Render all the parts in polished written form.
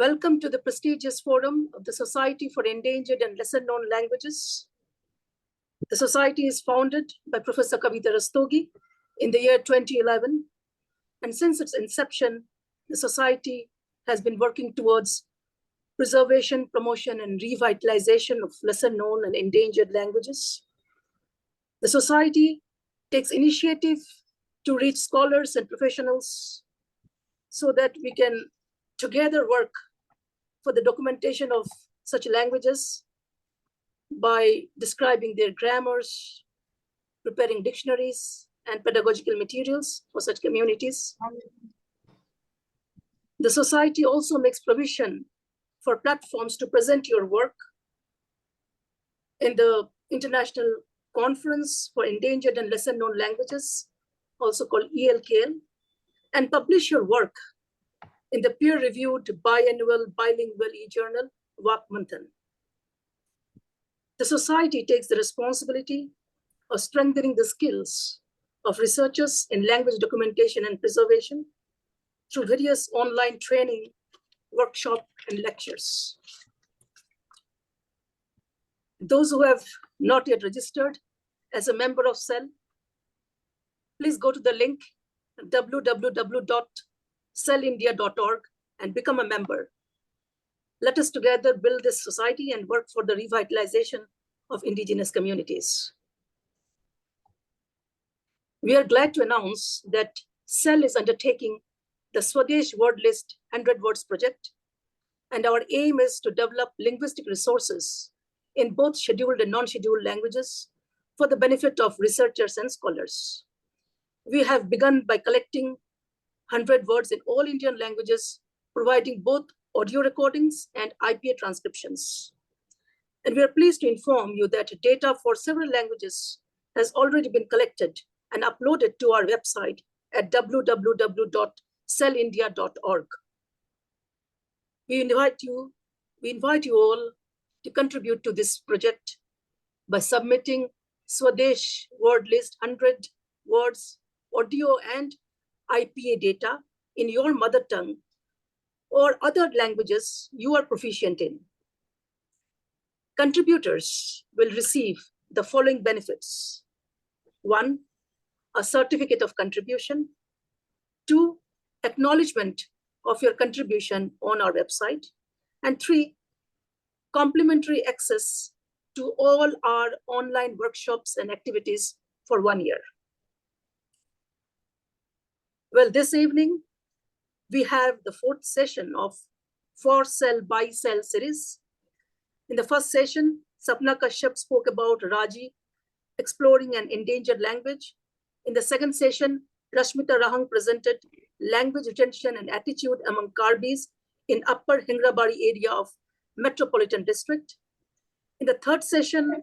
Welcome to the prestigious forum of the Society for Endangered and Lesser Known Languages. The society is founded by Professor Kavita Rastogi in the year 2011. And since its inception, the society has been working towards preservation, promotion, and revitalization of lesser known and endangered languages. The society takes initiative to reach scholars and professionals so that we can together work for the documentation of such languages by describing their grammars, preparing dictionaries and pedagogical materials for such communities. The society also makes provision for platforms to present your work in the International Conference for Endangered and Lesser Known Languages, also called ELKL, and publish your work in the peer-reviewed biannual bilingual e-journal, Wak Manthan. The society takes the responsibility of strengthening the skills of researchers in language documentation and preservation through various online training, workshop, and lectures. Those who have not yet registered as a member of SEL, please go to the link www.selindia.org and become a member. Let us together build this society and work for the revitalization of indigenous communities. We are glad to announce that SEL is undertaking the Swadesh Word List 100 Words project, and our aim is to develop linguistic resources in both scheduled and non-scheduled languages for the benefit of researchers and scholars. We have begun by collecting 100 words in all Indian languages, providing both audio recordings and IPA transcriptions. And we are pleased to inform you that data for several languages has already been collected and uploaded to our website at www.selindia.org. We invite you all to contribute to this project by submitting Swadesh Word List 100 words, audio and IPA data in your mother tongue or other languages you are proficient in. Contributors will receive the following benefits. 1, a certificate of contribution. 2, acknowledgement of your contribution on our website. And 3, complimentary access to all our online workshops and activities for 1 year. Well, this evening, we have the 4th session of SEL By SEL series. In the first session, Sapna Kashyap spoke about Raji, exploring an endangered language. In the second session, Rashmita Rahang presented language retention and attitude among Karbis in Upper Hingrabari area of Metropolitan District. In the third session,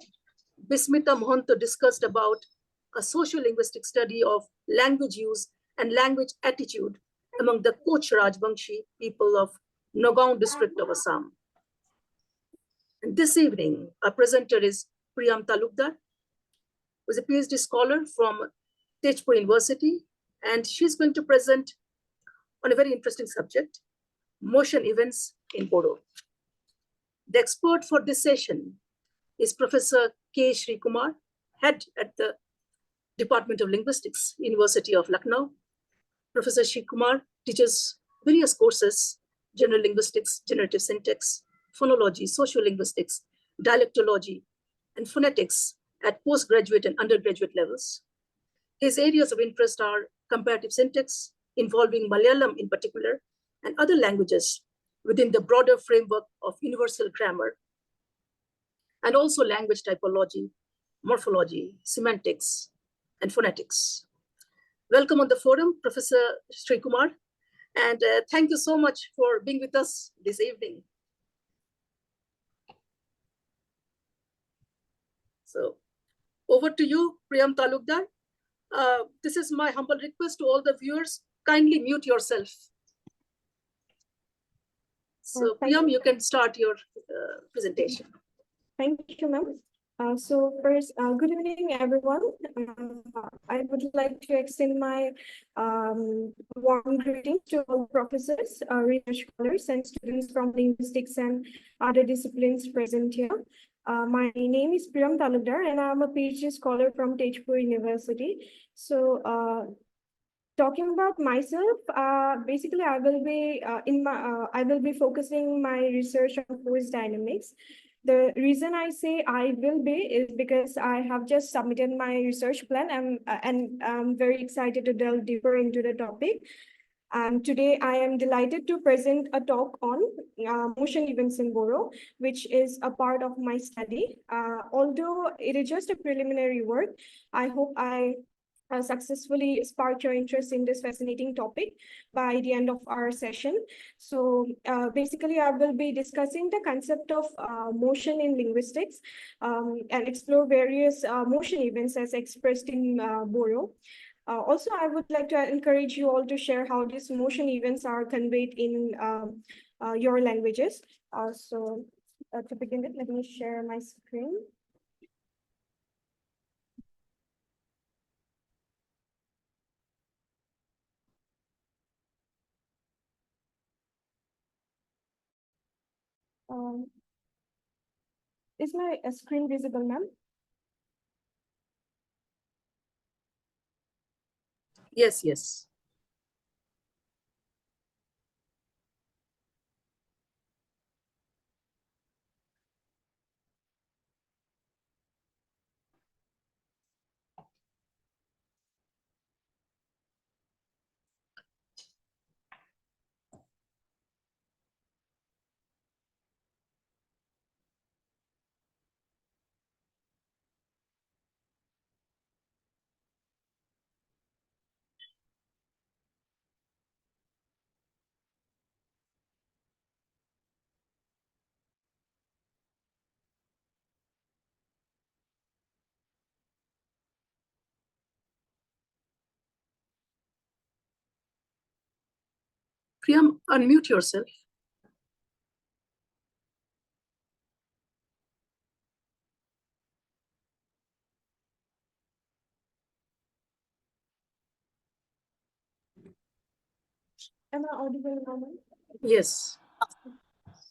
Bismita Mohanto discussed about a socio-linguistic study of language use and language attitude among the Koch Rajbangshi people of Nagaon district of Assam. And this evening, our presenter is Priyam Talukdar, who is a PhD scholar from Tezpur University, and she's going to present on a very interesting subject, motion events in Bodo. The expert for this session is Professor K. Sri Kumar, head at the Department of Linguistics, University of Lucknow. Professor Sri Kumar teaches various courses, general linguistics, generative syntax, phonology, sociolinguistics, dialectology, and phonetics at postgraduate and undergraduate levels. His areas of interest are comparative syntax, involving Malayalam in particular, and other languages within the broader framework of universal grammar, and also language typology, morphology, semantics, and phonetics. Welcome on the forum, Professor Sri Kumar, and thank you so much for being with us this evening. So over to you, Priyam Talukdar. This is my humble request to all the viewers, kindly mute yourself. So Priyam, you can start your presentation. Thank you, ma'am. So first, good evening, everyone. I would like to extend my warm greetings to all professors, research scholars, and students from linguistics and other disciplines present here. My name is Priram Talukdar, and I'm a PhD scholar from Tejpur University. So, talking about myself, basically, I will be focusing my research on force dynamics. The reason I say I will be is because I have just submitted my research plan and I'm very excited to delve deeper into the topic. And today I am delighted to present a talk on motion events in Boro, which is a part of my study. Although it is just a preliminary work, I hope I successfully spark your interest in this fascinating topic by the end of our session. So basically, I will be discussing the concept of motion in linguistics and explore various motion events as expressed in Boro. Also, I would like to encourage you all to share how these motion events are conveyed in your languages. To begin with, let me share my screen. Is my screen visible, ma'am? Yes, yes. Priyam, unmute yourself. Am I audible now, ma'am? Yes.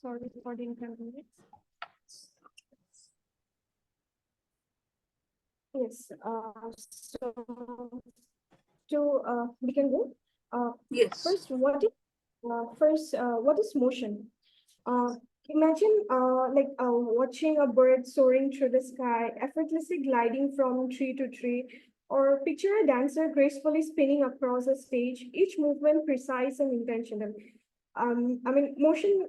Sorry for the inconvenience. Yes. We can go. Yes. What is motion? Uh, Imagine watching a bird soaring through the sky, effortlessly gliding from tree to tree, or picture a dancer gracefully spinning across a stage, each movement precise and intentional. Motion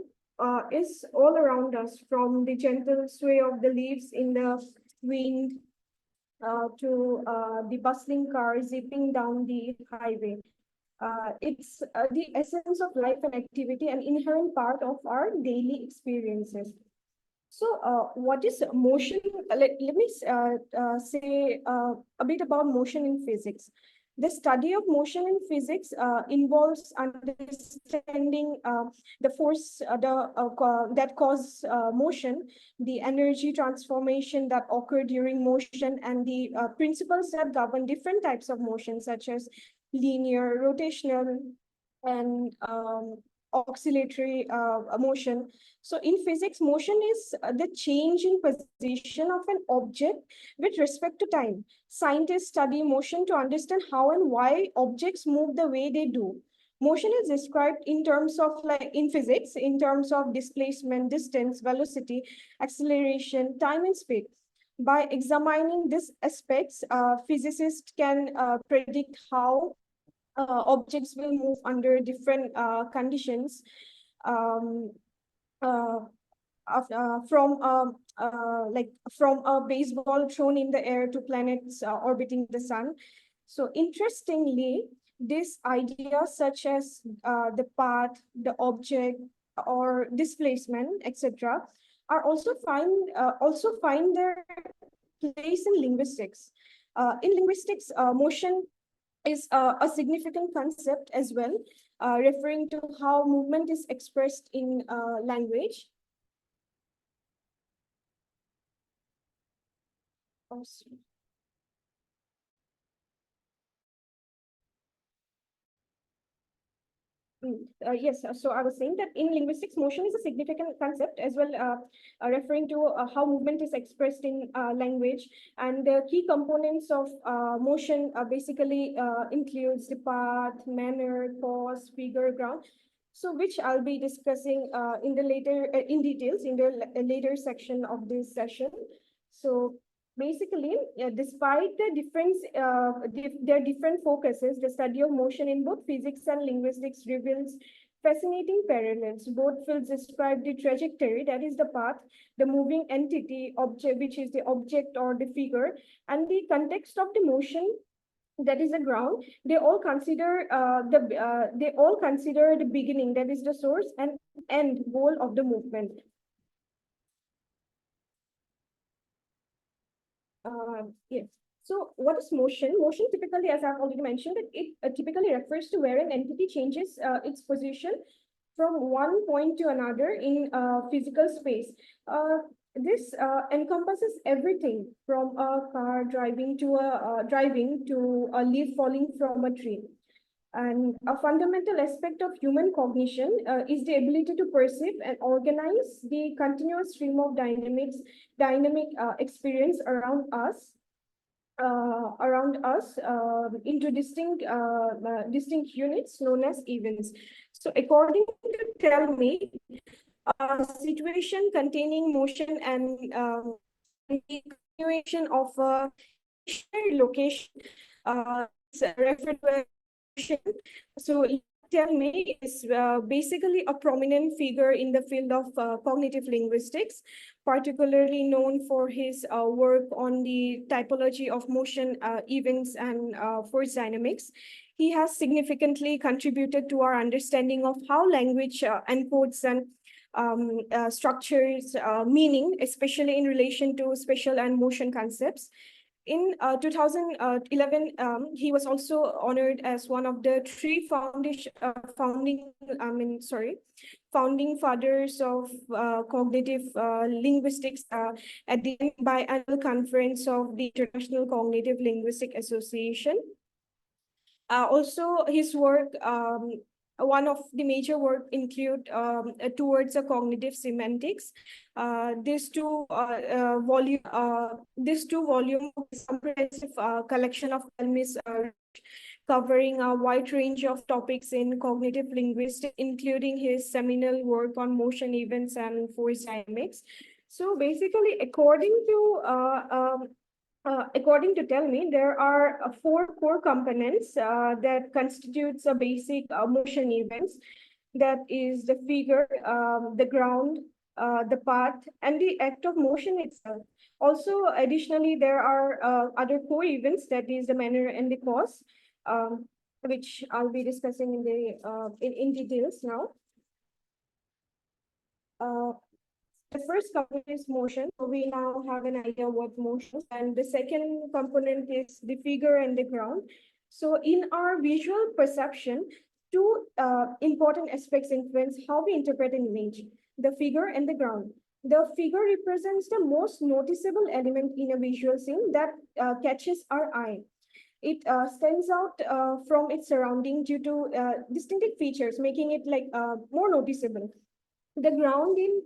is all around us, from the gentle sway of the leaves in the wind to the bustling car zipping down the highway. It's the essence of life and activity, an inherent part of our daily experiences. So, what is motion? Let me say a bit about motion in physics. The study of motion in physics involves understanding the force that cause motion, the energy transformation that occur during motion, and the principles that govern different types of motion, such as linear, rotational, and oscillatory motion. So in physics, motion is the change in position of an object with respect to time. Scientists study motion to understand how and why objects move the way they do. Motion is described in terms of, like in physics, in terms of displacement, distance, velocity, acceleration, time, and speed. By examining these aspects, physicists can predict how objects will move under different conditions. Um, uh, from a baseball thrown in the air to planets orbiting the sun. So interestingly, these ideas such as the path, the object, or displacement, etc., are also find their place in linguistics. In linguistics, motion is a significant concept as well, referring to how movement is expressed in language. Awesome. Yes, so I was saying that in linguistics, motion is a significant concept as well, referring to how movement is expressed in language. And the key components of motion basically includes the path, manner, pause, figure, ground. So which I'll be discussing in the later in details in the later section of this session. So basically, despite the their different focuses, the study of motion in both physics and linguistics reveals fascinating parallels. Both fields describe the trajectory, that is the path, the moving entity, object, which is the object or the figure, and the context of the motion, that is the ground. They all consider the beginning, that is the source, and end goal of the movement. Yes. So what is motion? Motion typically, as I've already mentioned, it typically refers to where an entity changes its position from one point to another in physical space. This encompasses everything from a car driving to a leaf falling from a tree. And a fundamental aspect of human cognition is the ability to perceive and organize the continuous stream of dynamic experience around us into distinct units known as events. So according to Tell Me, a situation containing motion and the continuation of a location is referred to as motion. So Tell Me is basically a prominent figure in the field of cognitive linguistics, particularly known for his work on the typology of motion events and force dynamics. He has significantly contributed to our understanding of how language encodes and structures meaning, especially in relation to spatial and motion concepts. In 2011, he was also honored as one of the three founding fathers of cognitive linguistics at the biannual conference of the International Cognitive Linguistic Association. Also, his work, one of the major work include towards a cognitive semantics. These two volume comprehensive collection of films covering a wide range of topics in cognitive linguistics, including his seminal work on motion events and force dynamics. So basically, according to Tell Me, there are four core components that constitutes a basic motion events. That is the figure, the ground, the path, and the act of motion itself. Also, additionally, there are other core events, that is the manner and the cause, which I'll be discussing in details now. The first component is motion. So we now have an idea what motion is. And the second component is the figure and the ground. So in our visual perception, two important aspects influence how we interpret an image: the figure and the ground. The figure represents the most noticeable element in a visual scene that catches our eye. It stands out from its surrounding due to distinctive features, making it more noticeable. The ground, in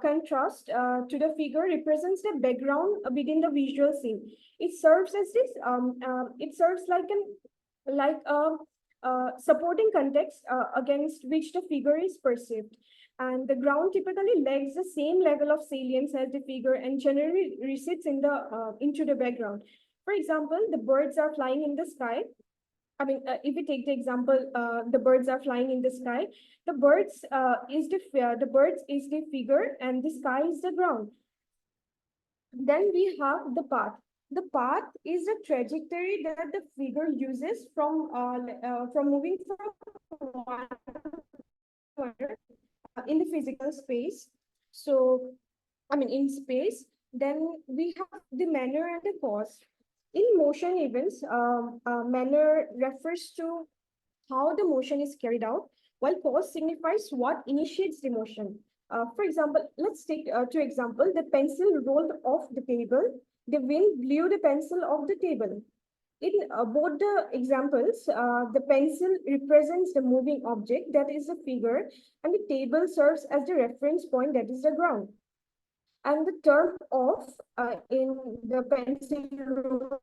contrast to the figure, represents the background within the visual scene. It serves as this. It serves like a supporting context against which the figure is perceived. And the ground typically lacks the same level of salience as the figure and generally recedes into the background. For example, the birds are flying in the sky. If we take the example, the birds are flying in the sky. The birds is the figure, and the sky is the ground. Then we have the path. The path is the trajectory that the figure uses from moving from one to another in the physical space. So, in space. Then we have the manner and the cause. In motion events, manner refers to how the motion is carried out, while cause signifies what initiates the motion. For example, let's take to example the pencil rolled off the table. The wind blew the pencil off the table. In both the examples, the pencil represents the moving object, that is the figure, and the table serves as the reference point, that is the ground. And the term off in the pencil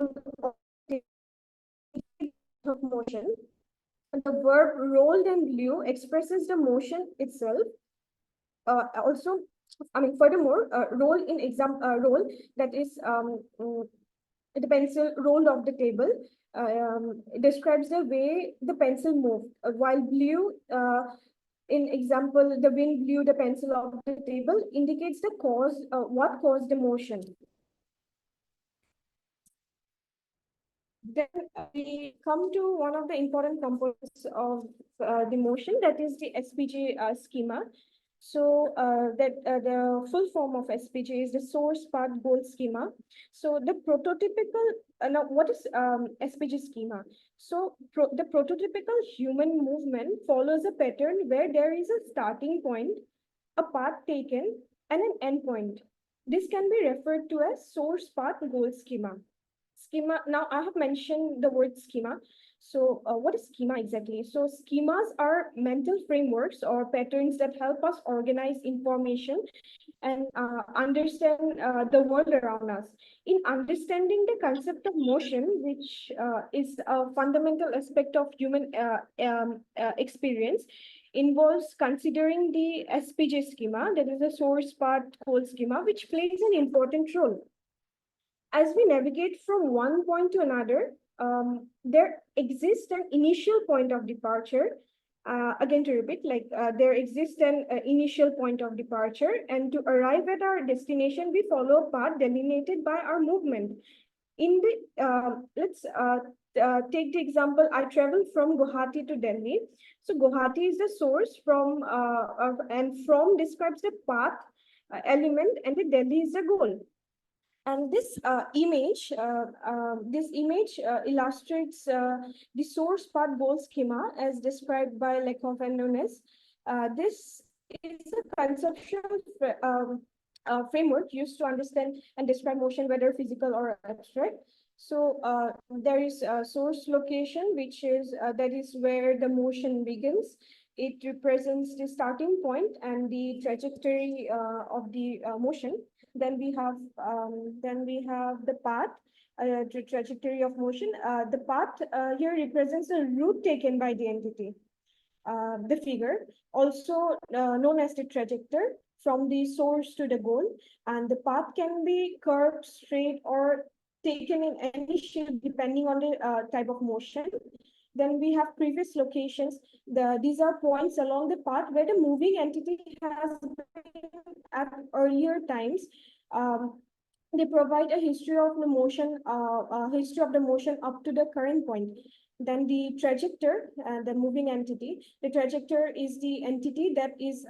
of motion, the verb rolled and blew expresses the motion itself. Also, furthermore, roll, that is the pencil rolled off the table, describes the way the pencil moved, while blew, in example, the wind blew the pencil off the table, indicates the cause, what caused the motion. Then we come to one of the important components of the motion, that is the SPJ schema. So the full form of SPJ is the source path goal schema. So the prototypical, now what is SPJ schema? So the prototypical human movement follows a pattern where there is a starting point, a path taken, and an end point. This can be referred to as source path goal schema. Schema, now I have mentioned the word schema. So what is schema exactly? So schemas are mental frameworks or patterns that help us organize information and understand the world around us. In understanding the concept of motion, which is a fundamental aspect of human experience, involves considering the SPJ schema, that is the source path goal schema, which plays an important role. As we navigate from one point to another, there exists an initial point of departure. Again, to repeat, there exists an initial point of departure, and to arrive at our destination, we follow a path delineated by our movement. In the let's take the example. I traveled from Guwahati to Delhi. So Guwahati is the source and from describes the path element, and the Delhi is the goal. And this image illustrates the source path goal schema as described by Lekhoff and Nunes. This is a conceptual framework used to understand and describe motion, whether physical or abstract. So there is a source location, which is that is where the motion begins. It represents the starting point and the trajectory of the motion. Then we have the path, trajectory of motion. The path here represents the route taken by the entity, the figure, also known as the trajectory from the source to the goal. And the path can be curved, straight, or taken in any shape depending on the type of motion. Then we have previous locations. These are points along the path where the moving entity has been at earlier times. Um, they provide a history of the motion up to the current point. Then the trajectory, the moving entity. The trajectory is the entity that is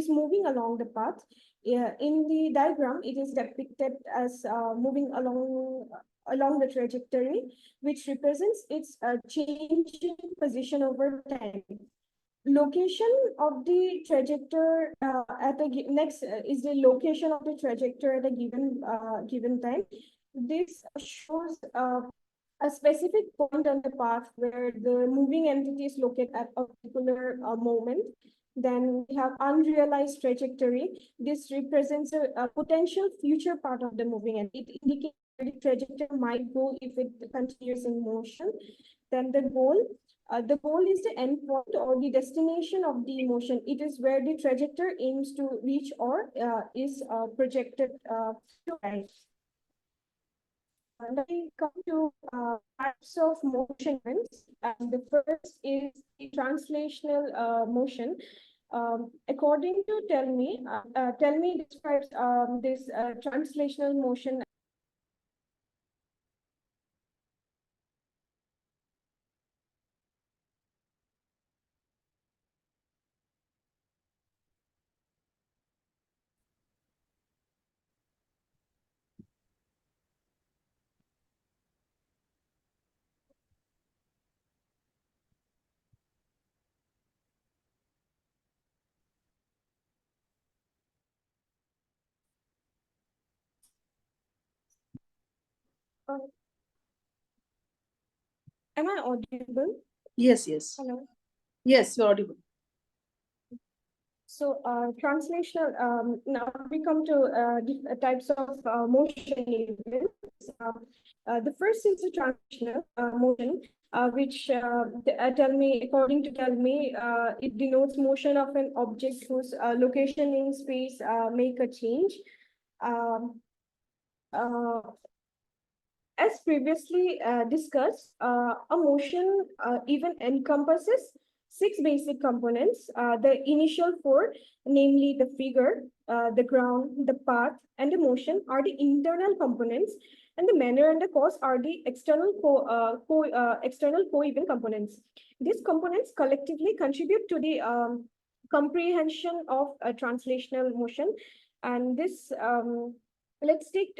moving along the path. In the diagram, it is depicted as moving along the trajectory, which represents its changing position over time. Location of the trajectory next is the location of the trajectory at a given time. This shows a specific point on the path where the moving entity is located at a particular moment. Then we have unrealized trajectory. This represents a potential future part of the moving entity. It indicates where the trajectory might go if it continues in motion. Then the goal is the endpoint or the destination of the motion. It is where the trajectory aims to reach or is projected to arrive. Now we come to types of motion events. The first is the translational motion. According to Tell Me describes this translational motion. Am I audible? Yes, yes. Hello. Yes, you're audible. So, translational, now we come to types of motion events. The first is the translational motion, which tell me, it denotes motion of an object whose location in space make a change. Um, uh, as previously discussed, a motion even encompasses six basic components. The initial four, namely the figure, the ground, the path, and the motion, are the internal components, and the manner and the cause are the external co-event components. These components collectively contribute to the comprehension of a translational motion, and this let's take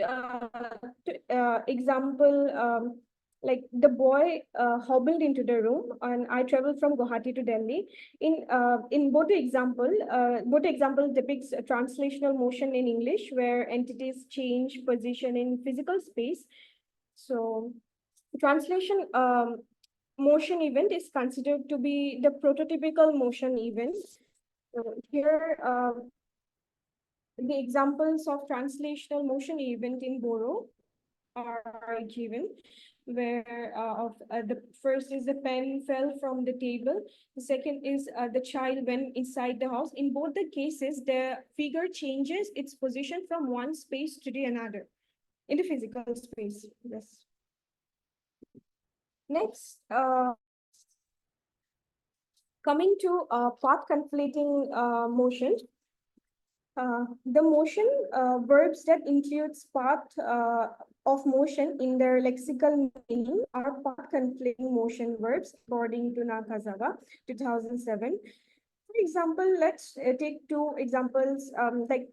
example, like the boy hobbled into the room, and I traveled from Guwahati to Delhi. In both example depicts a translational motion in English, where entities change position in physical space. So, translation motion event is considered to be the prototypical motion event. So here, the examples of translational motion event in Boro are given, where the first is the pen fell from the table. The second is the child went inside the house. In both the cases, the figure changes its position from one space to the another in the physical space. Yes. Next, coming to path conflating motion. The motion verbs that includes path of motion in their lexical meaning are path conflating motion verbs, according to Nakazawa, 2007. For example, let's take two examples, like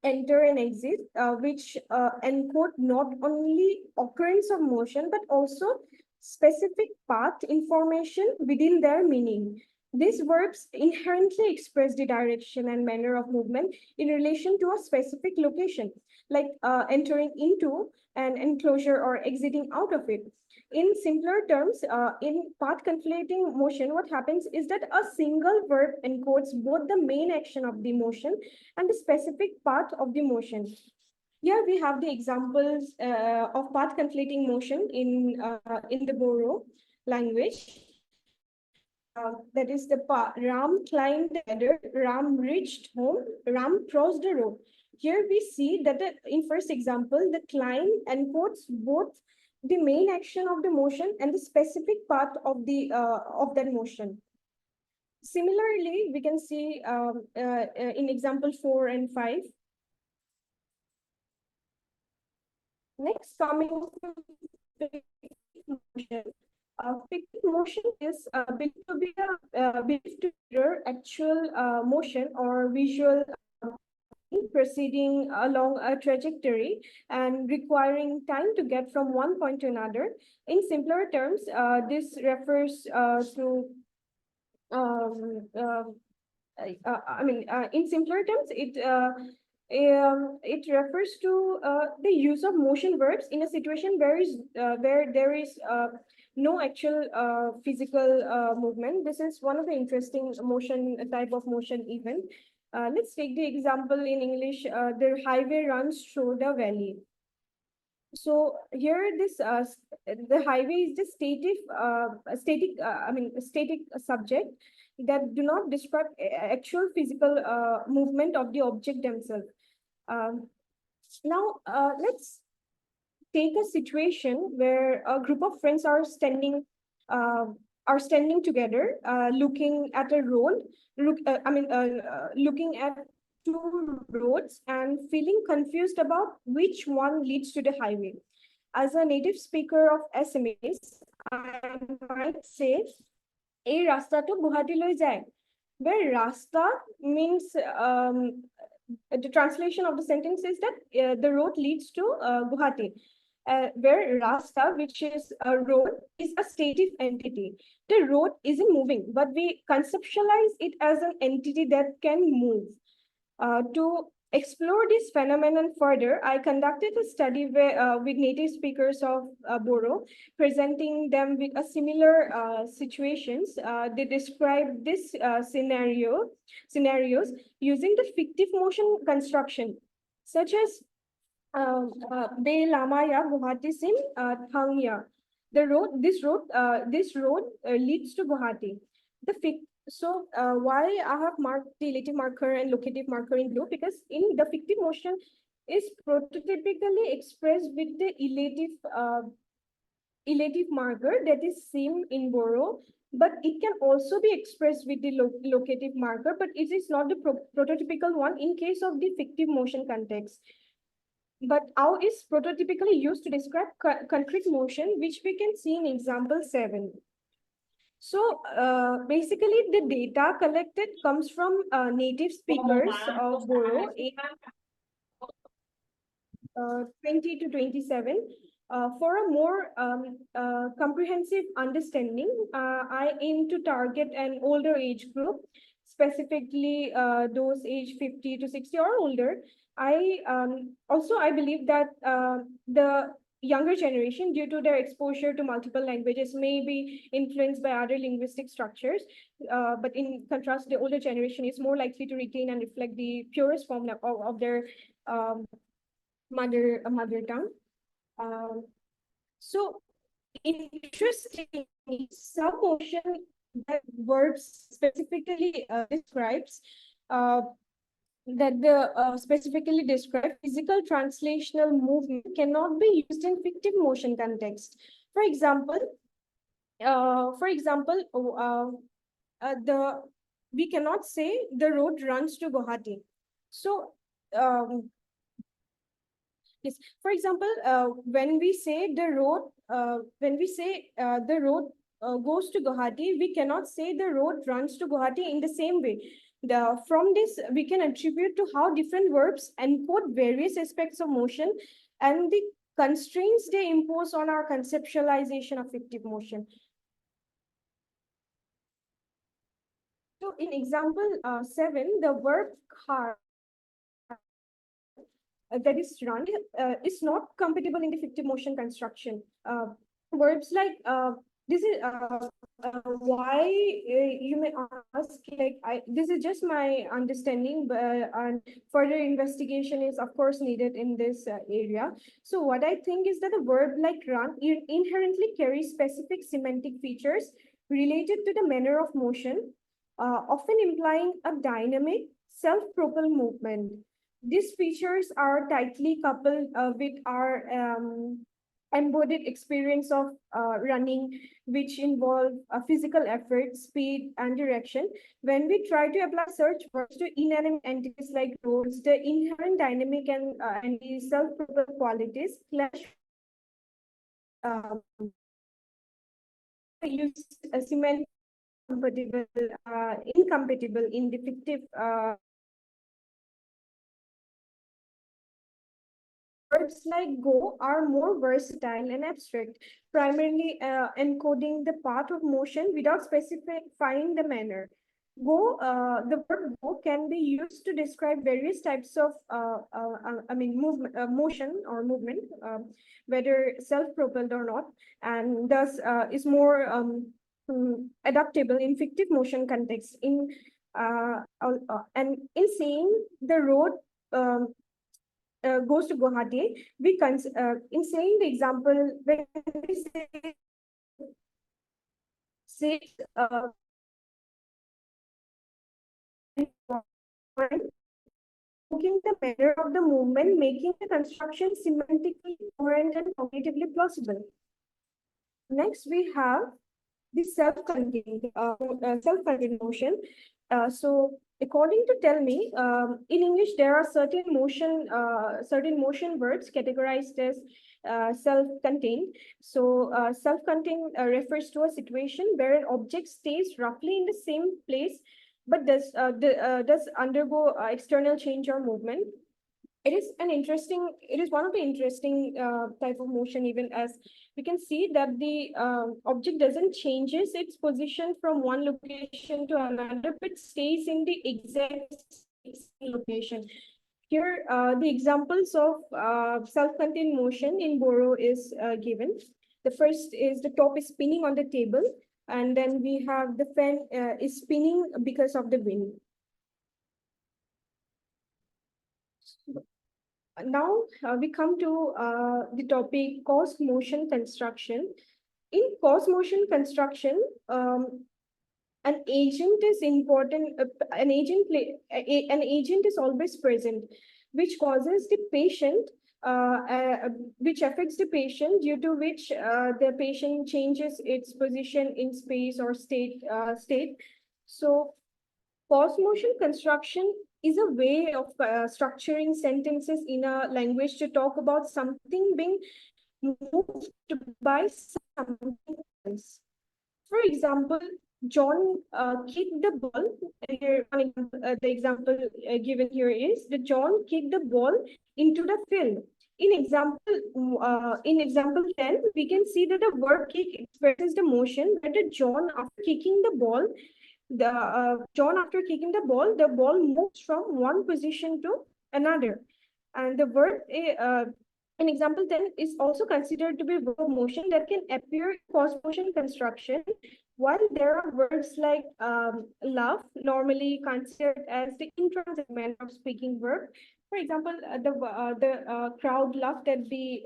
enter and exit, which encode not only occurrence of motion, but also specific path information within their meaning. These verbs inherently express the direction and manner of movement in relation to a specific location, like entering into an enclosure or exiting out of it. In simpler terms, in path conflating motion, what happens is that a single verb encodes both the main action of the motion and the specific path of the motion. Here we have the examples of path conflating motion in the Boro language. That is the path. Ram climbed the ladder, Ram reached home, Ram crossed the road. Here we see that in first example, the climb encodes both the main action of the motion and the specific path of that motion. Similarly, we can see in example 4 and 5. Next, coming to motion. Fictive motion is believed to mirror actual motion or visual proceeding along a trajectory and requiring time to get from one point to another. In simpler terms, this refers to in simpler terms, it refers to the use of motion verbs in a situation where there is no actual physical movement. This is one of the interesting motion type of motion event. Let's take the example in English. The highway runs through the valley. So here, the highway is the static subject that do not describe actual physical movement of the object themselves. Now, let's take a situation where a group of friends are standing together, looking at a road. Looking at two roads and feeling confused about which one leads to the highway. As a native speaker of Assamese, I might say, "A rasta to Guwahati loi jai," where rasta means the translation of the sentence is that the road leads to Guwahati. Where rasta, which is a road, is a static entity. The road isn't moving, but we conceptualize it as an entity that can move. To explore this phenomenon further, I conducted a study with native speakers of Boro, presenting them with a similar situations. They described this scenarios using the fictive motion construction, such as Be Lamaya Guwahati Sim Thangya. This road leads to Guwahati. Why I have marked the relative marker and locative marker in blue? Because in the fictive motion is prototypically expressed with the elative marker that is seen in Boro, but it can also be expressed with the locative marker, but it is not the prototypical one in case of the fictive motion context. But how is prototypically used to describe concrete motion, which we can see in example 7. So basically, the data collected comes from native speakers of Boro, 20 to 27. For a more comprehensive understanding, I aim to target an older age group, specifically those age 50 to 60 or older. I believe that the younger generation, due to their exposure to multiple languages, may be influenced by other linguistic structures. But in contrast, the older generation is more likely to retain and reflect the purest form of their mother tongue. So interestingly, some motion that verbs specifically describes specifically describe physical translational movement cannot be used in fictive motion context. For example, we cannot say the road runs to Guwahati. So yes, for example, when we say the road goes to Guwahati, we cannot say the road runs to Guwahati in the same way. From this, we can attribute to how different verbs encode various aspects of motion and the constraints they impose on our conceptualization of fictive motion. So in example 7, the verb car that is run is not compatible in the fictive motion construction. Verbs like this is why you may ask, like, this is just my understanding, but and further investigation is of course needed in this area. So what I think is that a verb like run inherently carries specific semantic features related to the manner of motion, often implying a dynamic self-propelled movement. These features are tightly coupled with our embodied experience of running, which involve physical effort, speed, and direction. When we try to apply search words to inanimate entities like roads, the inherent dynamic and the self-propelled qualities clash. Use a semantic incompatible in the fictive verbs like go are more versatile and abstract, primarily encoding the path of motion without specifying the manner. The verb go can be used to describe various types of movement, motion or movement, whether self-propelled or not, and thus is more adaptable in fictive motion context. And in saying the road goes to Guwahati, in saying the example, when we say looking the manner of the movement, making the construction semantically coherent and cognitively plausible. Next, we have the self-contained motion. So according to Tell Me, in English, there are certain motion words categorized as self-contained. So self-contained refers to a situation where an object stays roughly in the same place, but does undergo external change or movement. It is one of the interesting type of motion, even as we can see that the object doesn't changes its position from one location to another, but stays in the exact location. Here, the examples of self-contained motion in Boro is given. The first is the top is spinning on the table, and then we have the fan is spinning because of the wind. Now we come to the topic cause motion construction. In cause motion construction, an agent is important. An agent is always present, which causes the patient, which affects the patient, due to which the patient changes its position in space or state. So, cause motion construction is a way of structuring sentences in a language to talk about something being moved by something else. For example, John kicked the ball. Here, the example given here is that John kicked the ball into the field. In example 10, we can see that the verb kick expresses the motion, but the John after kicking the ball, the ball moves from one position to another, and the verb in example 10 is also considered to be a verb of motion that can appear in cause motion construction, while there are verbs like laugh, normally considered as the intransitive manner of speaking verb. For example, the crowd laughed at the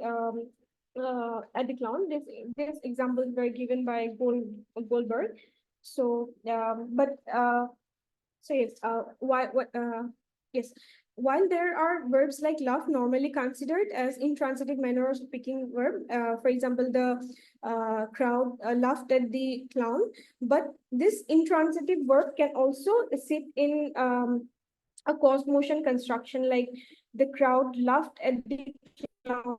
clown. This examples were given by Goldberg. So, so yes, yes, while there are verbs like laugh normally considered as intransitive manner of speaking verb, for example, the crowd laughed at the clown, but this intransitive verb can also sit in a cause motion construction, like the crowd laughed at the clown.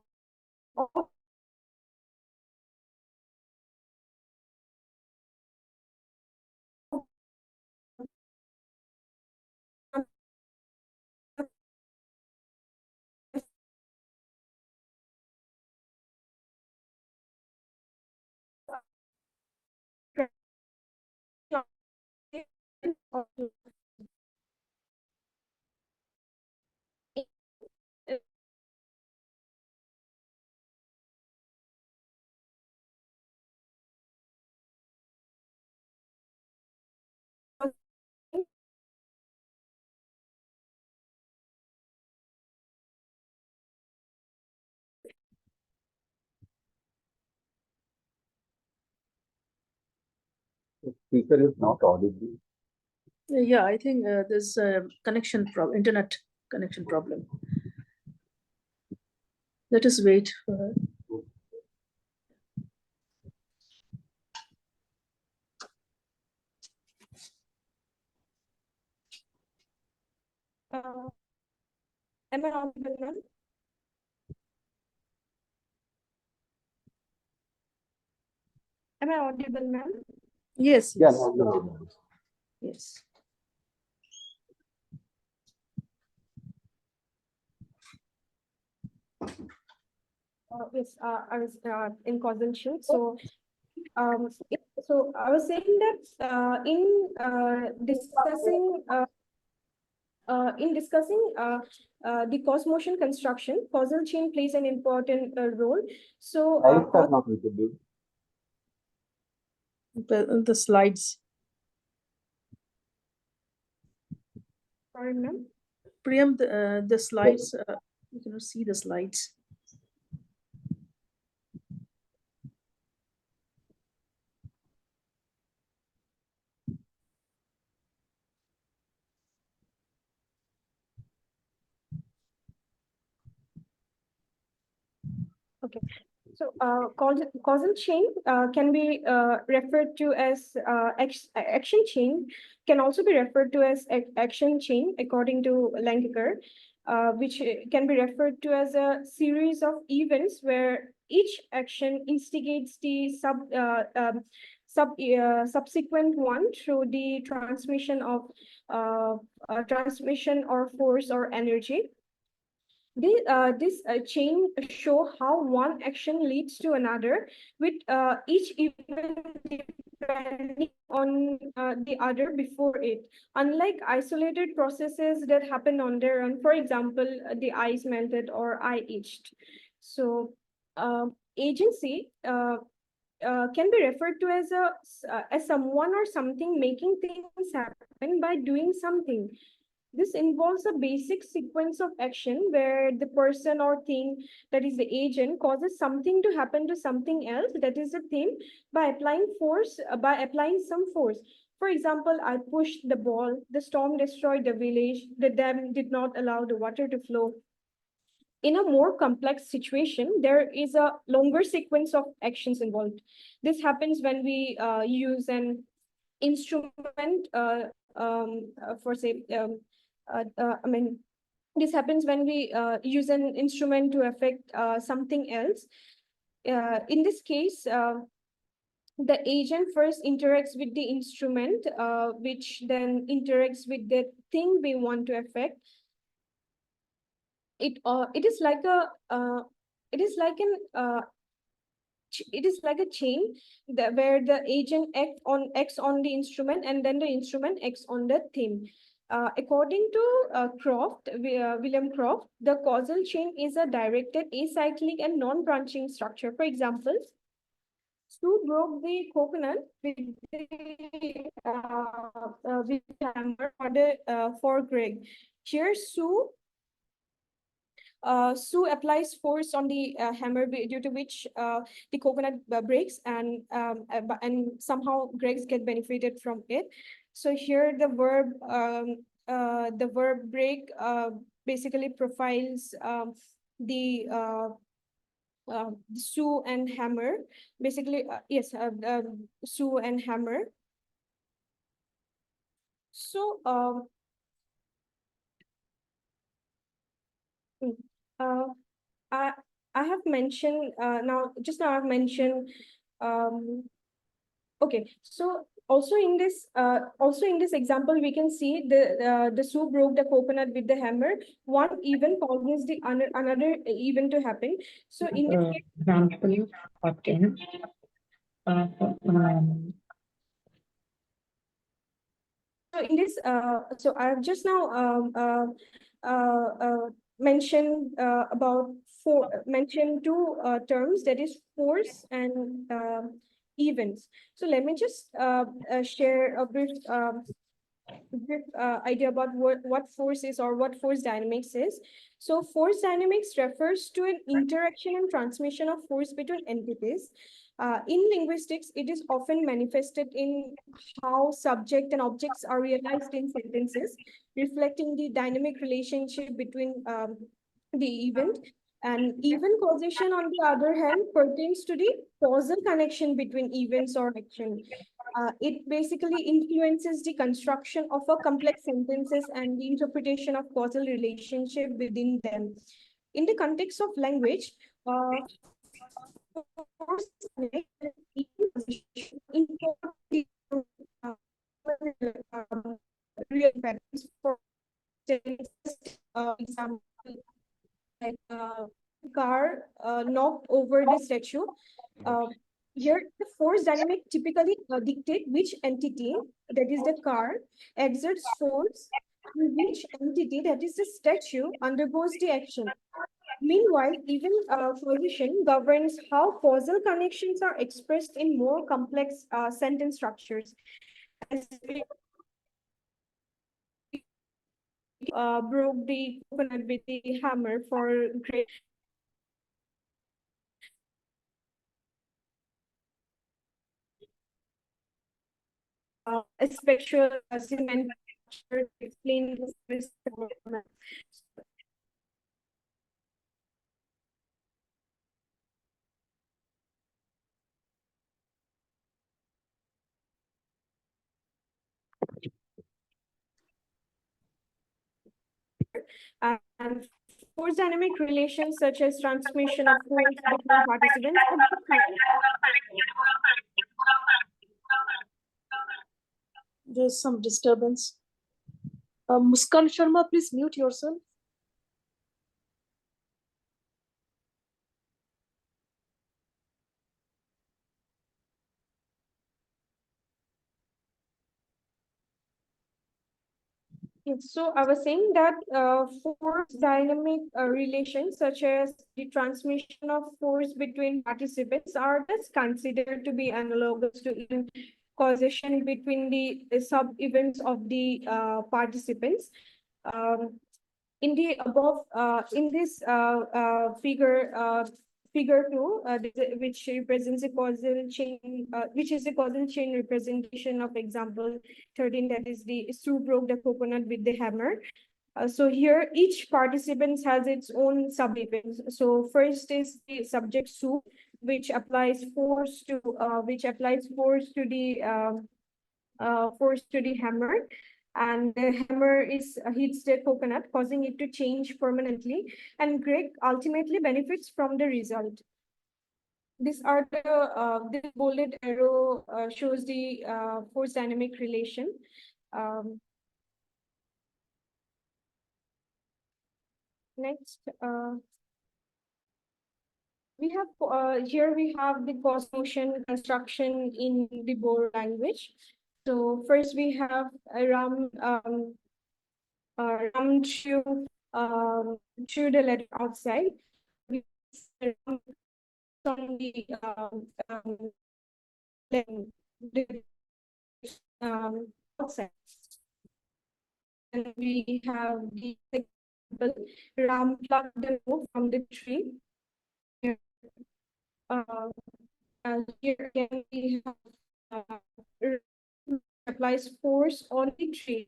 The speaker is not audible. Yeah, I think there's a internet connection problem. Let us wait for her. Am I audible, ma'am? Am I audible, ma'am? Yes, Yeah, yes, no, no. yes. Yes, I was in causal chain. So, so I was saying that in discussing the cause motion construction, causal chain plays an important role. So, Slides are not visible. The slides. sorry, ma'am. Priyam, the slides, you cannot see the slides. Okay. So, causal chain can be referred to as action chain, can also be referred to as action chain according to Lankiker, which can be referred to as a series of events where each action instigates the subsequent one through the transmission or force or energy. This chain show how one action leads to another, with each event depending on the other before it, unlike isolated processes that happen on their own. For example, the ice melted or I itched. So agency can be referred to as someone or something making things happen by doing something. This involves a basic sequence of action where the person or thing, that is the agent, causes something to happen to something else, that is the thing, by applying some force. For example, I pushed the ball, the storm destroyed the village, the dam did not allow the water to flow. In a more complex situation, there is a longer sequence of actions involved. This happens when we use an instrument for say, I mean, this happens when we use an instrument to affect something else. In this case, the agent first interacts with the instrument, which then interacts with the thing we want to affect. It is like a it is like an it is like a chain where the agent acts on the instrument, and then the instrument acts on the theme. According to William Croft, the causal chain is a directed, acyclic, and non-branching structure. For example, Sue broke the coconut with the hammer for Greg. Here, Sue applies force on the hammer, due to which the coconut breaks, and somehow Greg's get benefited from it. So here the verb break basically profiles the Sue and hammer. Basically, yes, Sue and hammer. So uh, I I have mentioned just now I've mentioned okay, so also in this example we can see the Sue broke the coconut with the hammer. One event causes the another event to happen. So in this case, Example 14. so in this so I've just now mentioned mentioned two terms, that is force and events. So let me just share a brief idea about what force is, or what force dynamics is. So force dynamics refers to an interaction and transmission of force between entities. In linguistics, it is often manifested in how subject and objects are realized in sentences, reflecting the dynamic relationship between the event. And event causation, on the other hand, pertains to the causal connection between events or action. It basically influences the construction of a complex sentences and the interpretation of causal relationship within them. In the context of language, force real patterns. For example, like car knocked over the statue. Uh, Here, the force dynamic typically dictate which entity, that is the car, exerts force, and which entity, that is the statue, undergoes the action. Meanwhile, even coalition governs how causal connections are expressed in more complex sentence structures. As broke the coconut with the hammer for great a spectral cement structure to explain this phenomenon. And force dynamic relations such as transmission of force between participants. There's some disturbance. Muskan Sharma, please mute yourself. So I was saying that force dynamic relations such as the transmission of force between participants are thus considered to be analogous to even causation between the sub-events of the participants. Um, in the above, in this figure two, which represents a causal chain, which is a causal chain representation of example 13, that is the Sue broke the coconut with the hammer. So here each participant has its own sub-events. So first is the subject Sue, which applies force to force to the hammer, and the hammer hits the coconut, causing it to change permanently, and Greg ultimately benefits from the result. These are this bolded arrow shows the force dynamic relation. Next, we have here we have the cause motion construction in the Boro language. So first we have Ram threw the letter outside. We Ram on the outside. And we have the example, Ram plucked the rope from the tree. Here, here again we have applies force on the tree.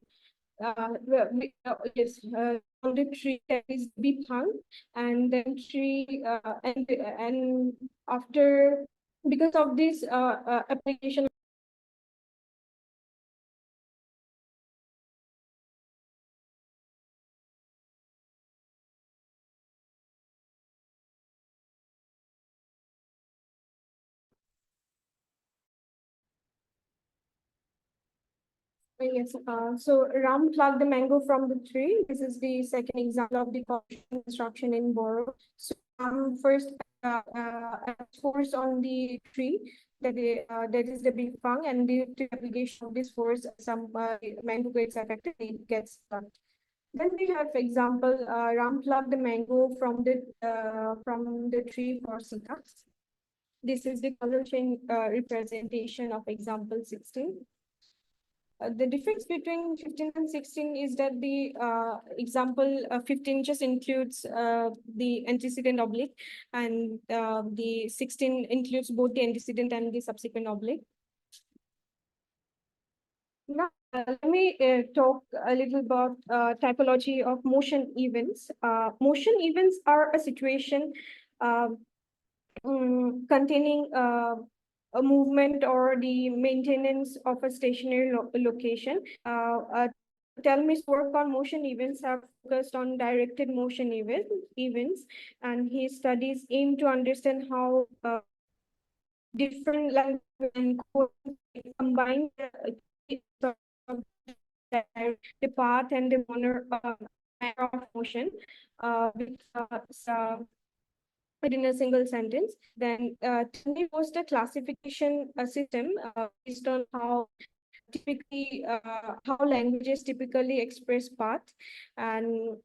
Yes, on the tree that is be hung, and then tree and after, because of this application. Yes, so Ram plucked the mango from the tree. This is the second example of the construction in Boro. So first force on the tree, that is the big fung, and the application of this force, some mango gets affected, it gets plucked. Then we have example, Ram plucked the mango from the tree for Sita. This is the color chain representation of example 16. The difference between 15 and 16 is that the example 15 just includes the antecedent oblique, and the 16 includes both the antecedent and the subsequent oblique. Now, let me talk a little about typology of motion events. Motion events are a situation containing a movement or the maintenance of a stationary location. Telmis' work on motion events have focused on directed motion events, and his studies aim to understand how different language and code combine the path and the manner of motion within a single sentence. Then Tony was the classification system based on how languages typically express path, and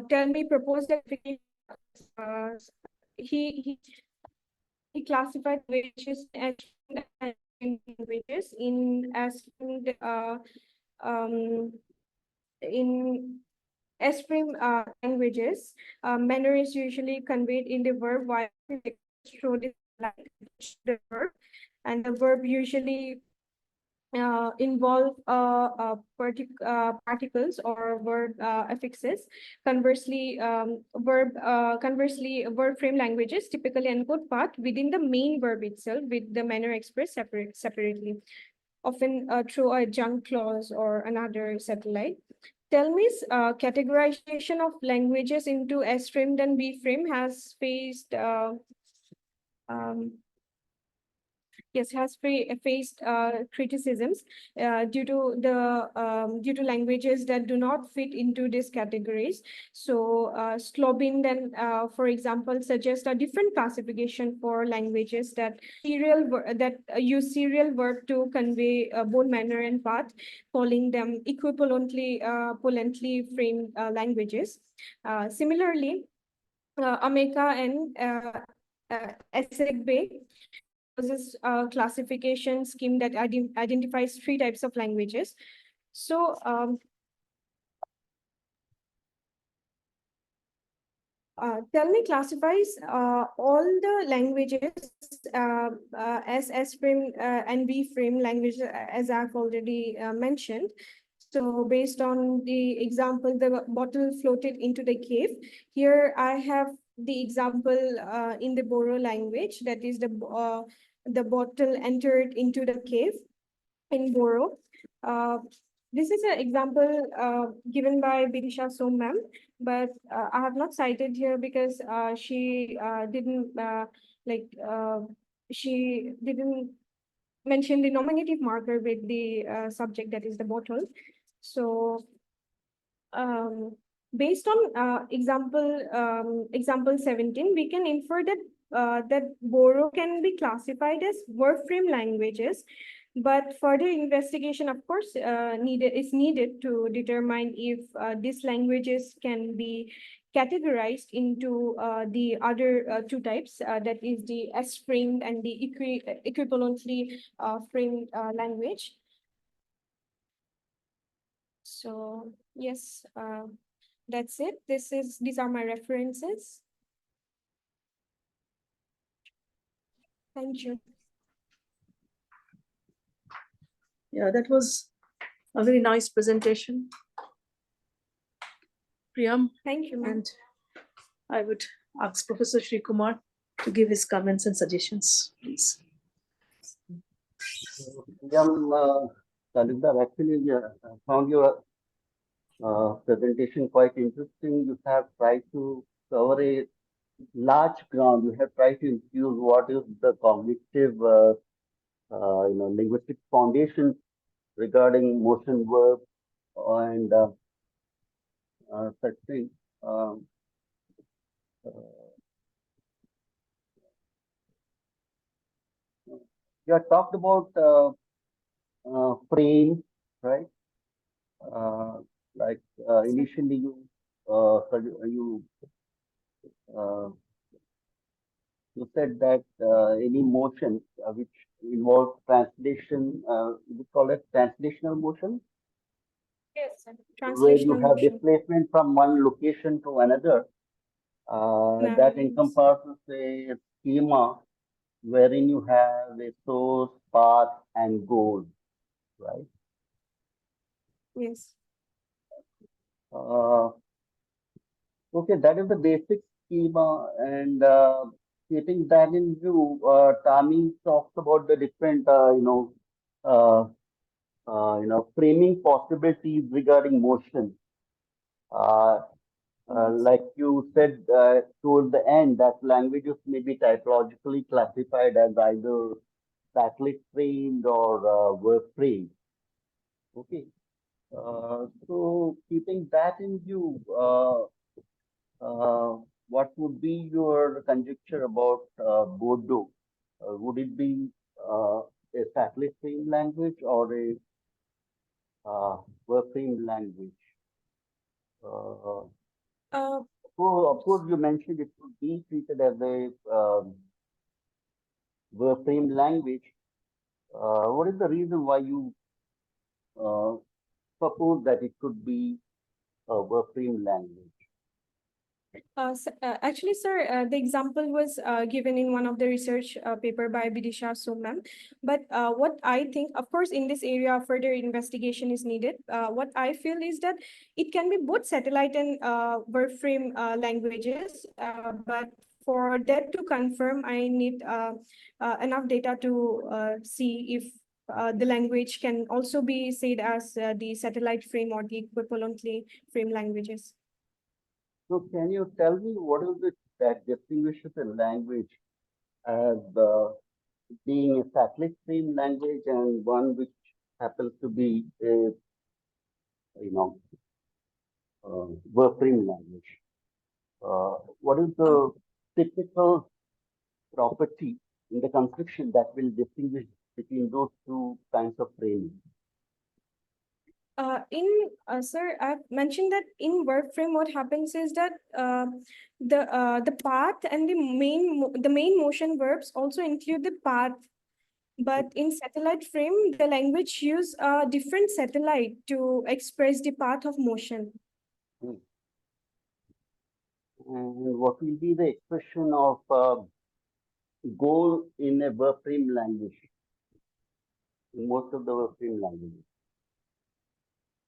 tell me proposed that he classified languages as languages in S-frame languages. Manner is usually conveyed in the verb, while show the verb, and the verb usually involve particles or verb affixes. Conversely, verb frame languages typically encode path within the main verb itself, with the manner expressed separately, often through a junk clause or another satellite. Telmis' categorization of languages into S-framed and B-frame has faced yes, has faced criticisms due to languages that do not fit into these categories. So Slobin then, for example, suggests a different classification for languages that use serial verb to convey both manner and path, calling them equivalently framed languages. Similarly, Ameka and Esegbe proposes a classification scheme that identifies three types of languages. So Telme classifies all the languages as S-frame and B-frame languages, as I've already mentioned. So based on the example, the bottle floated into the cave. Here I have the example in the Boro language, that is the bottle entered into the cave in Boro. This is an example given by Bidisha Som ma'am, but I have not cited here because she didn't mention the nominative marker with the subject, that is the bottle. So based on example 17, we can infer that that Boro can be classified as word frame languages, but further investigation, of course, is needed to determine if these languages can be categorized into the other two types, that is the S-framed and the equivalently framed language. So yes, that's it. These are my references. Thank you. Yeah, that was a very nice presentation, Priyam. Thank you, ma'am. And I would ask Professor Sri Kumar to give his comments and suggestions, please. Talibdar, actually, I found your presentation quite interesting. You have tried to cover a large ground. You have tried to infuse what is the cognitive, linguistic foundation regarding motion, verb, and such things. You have talked about frame, right? Like initially uh, you said that any motion which involves translation, we call it translational motion, Yes, sir. where you Translational have motion. displacement from one location to another. That Nice. encompasses a schema wherein you have a source, path, and goal, right? Yes. Uh, okay, that is the basic schema, and keeping that in view, Tami talks about the different, uh, framing possibilities regarding motion. Like you said towards the end, that languages may be typologically classified as either cyclic framed or verb framed. Okay. So keeping that in view, what would be your conjecture about Bodo? Would it be a cyclic framed language or a verb framed language? Uh, Uh, of course, you mentioned it could be treated as a verb framed language. What is the reason why you uh, suppose that it could be a verb framed language? Actually, sir, the example was given in one of the research paper by Bidisha Som ma'am. But what I think, of course, in this area, further investigation is needed. What I feel is that it can be both satellite and verb frame languages. But for that to confirm, I need enough data to see if the language can also be said as the satellite frame or the equivalently frame languages. So can you tell me what is it that distinguishes a language as being a cyclic stream language and one which happens to be a, you know, verb frame language. What is the typical property in the construction that will distinguish between those two kinds of framing? Sir, I've mentioned that in verb frame, what happens is that the path and the main motion verbs also include the path. But in satellite frame, the language use a different satellite to express the path of motion. Hmm. And what will be the expression of goal in a verb frame language? In most of the verb frame languages,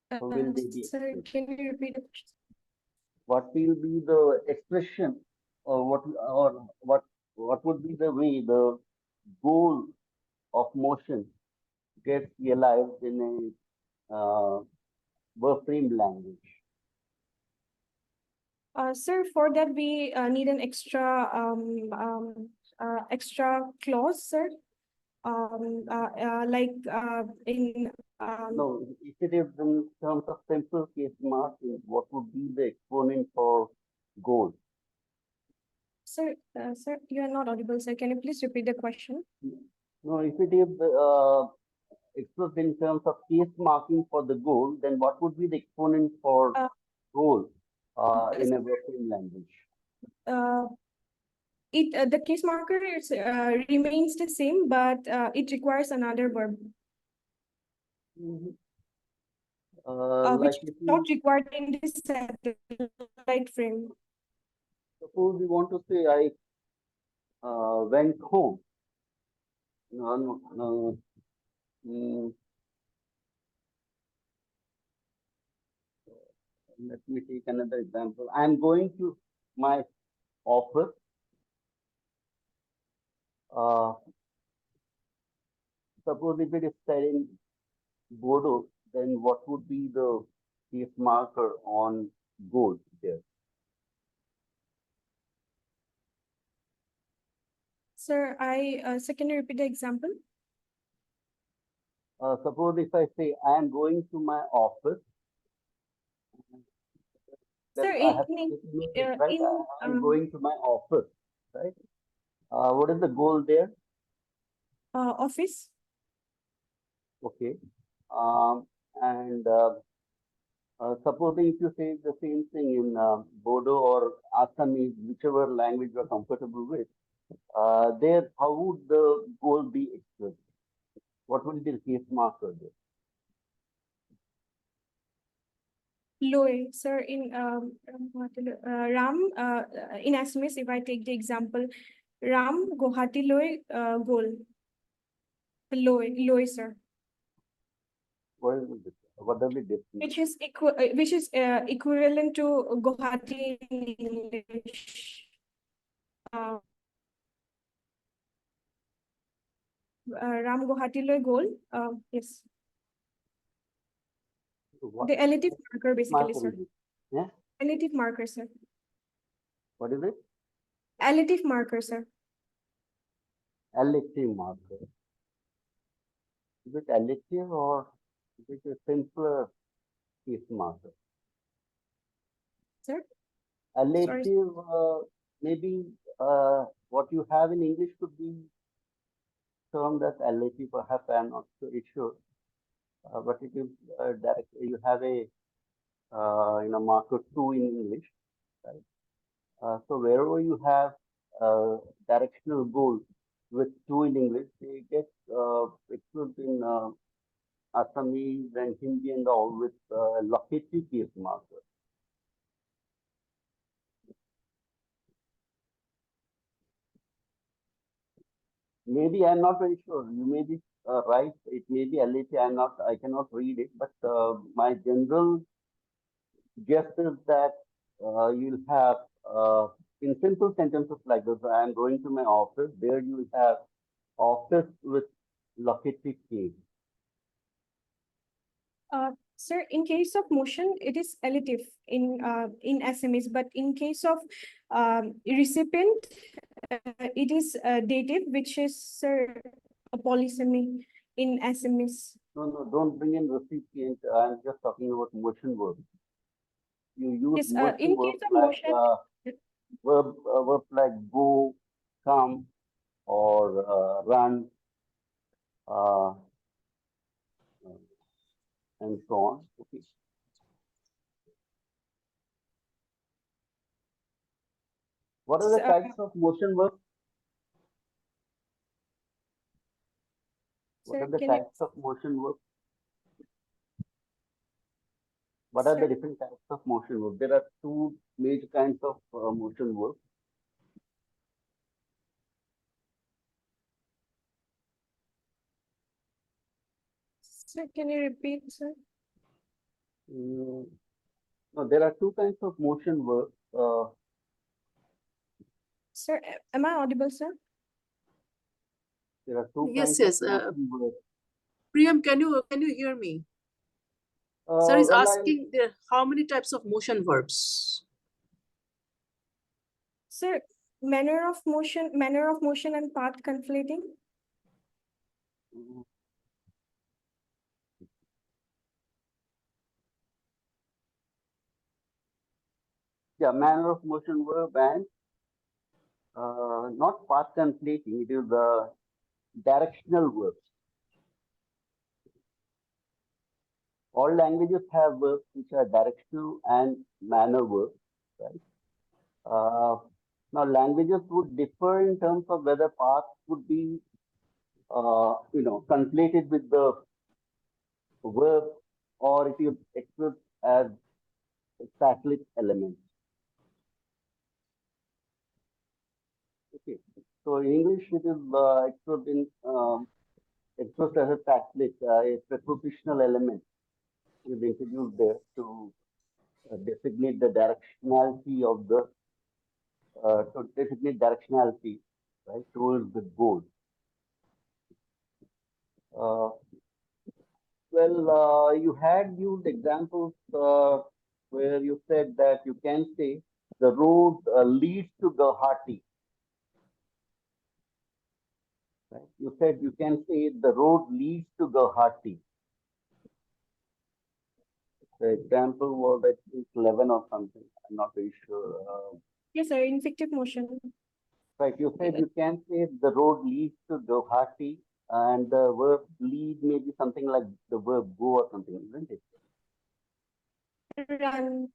how will they be Sir, expressed? can you repeat the question? What will be the expression, or what would be the way the goal of motion gets realized in a verb frame language? Sir, for that we need an extra clause, sir. In No, if it is in terms of simple case marking, what would be the exponent for goal? sir, you are not audible, sir. Can you please repeat the question? No, if it is expressed in terms of case marking for the goal, then what would be the exponent for Uh, goal in a verb frame language? The case marker remains the same, but it requires another verb, Like which if is not you required in this satellite frame. suppose you want to say I went home. No, no, no. Let me take another example. I'm going to my office. Suppose if it is said in Bodo, then what would be the case marker on gold there? Sir, can you repeat the example? Suppose if I say I am going to my office, then Sir, I have to take notice, right? I'm going to my office, right? What is the goal there? office. Okay. And supposing if you say the same thing in Bodo or Assamese, whichever language you are comfortable with, there, how would the goal be expressed? What will be the case marker there? Loe, sir, in Ram, in Assamese, if I take the example, Ram Guwahati Loe goal. Loe, sir. What is it? What does it distinguish? Which is equivalent to Guwahati in English. Ram Guwahati Loe goal. Yes. What The elliptic marker, basically, marker sir. is it? Yeah. Elliptic marker, sir. What is it? Elliptic marker, sir. Elective marker. Is it elective or is it a simpler case marker? Sir? Sorry. Elective, maybe what you have in English could be termed as elective, perhaps I'm not very sure. But it is direct, you have a marker 2 in English, right? So wherever you have directional goal with 2 in English, they get expressed in Assamese and Hindi and all with locative case marker. Maybe I'm not very sure. You may be right. It may be LAT. I cannot read it, but my general guess is that you'll have in simple sentences like this. I am going to my office. There you will have office with locative case. Sir, in case of motion, it is elliptic in Assamese, but in case of recipient, It is dative, which is a polysemy in SMS. No, don't bring in recipient. I'm just talking about motion verbs. You use Yes, motion in verbs case of like motion, verbs like go, come, or run, uh, and so on. Okay. What are the types of motion verbs? What sir, are the can you, types of motion verbs? What are the sir, different types of motion verbs? There are two major kinds of motion verbs. can you repeat, sir? No, there are two kinds of motion verbs. Sir, am I audible, sir? There are two Yes, kinds of yes. motion verbs. Priyam, can you hear me? Sir is Well, asking there how many types of motion verbs? Sir, manner of motion and path conflating. yeah, manner of motion verb and not path conflating. It is the directional verbs. All languages have verbs which are directional and manner verbs, right? Now, languages would differ in terms of whether path would be, conflated with the verb or it is expressed as cyclic elements. Okay. So in English, it is expressed as a cyclic, a prepositional element is introduced there to designate the directionality of the right towards the goal. You had used examples where you said that you can say the road leads to Guwahati. Right? You said you can say the road leads to Guwahati. The example was, I think, 11 or something. I'm not very sure. Yes, sir, inflective motion. Right, you said you can say the road leads to Guwahati, and the verb lead may be something like the verb go or something, isn't it? Run.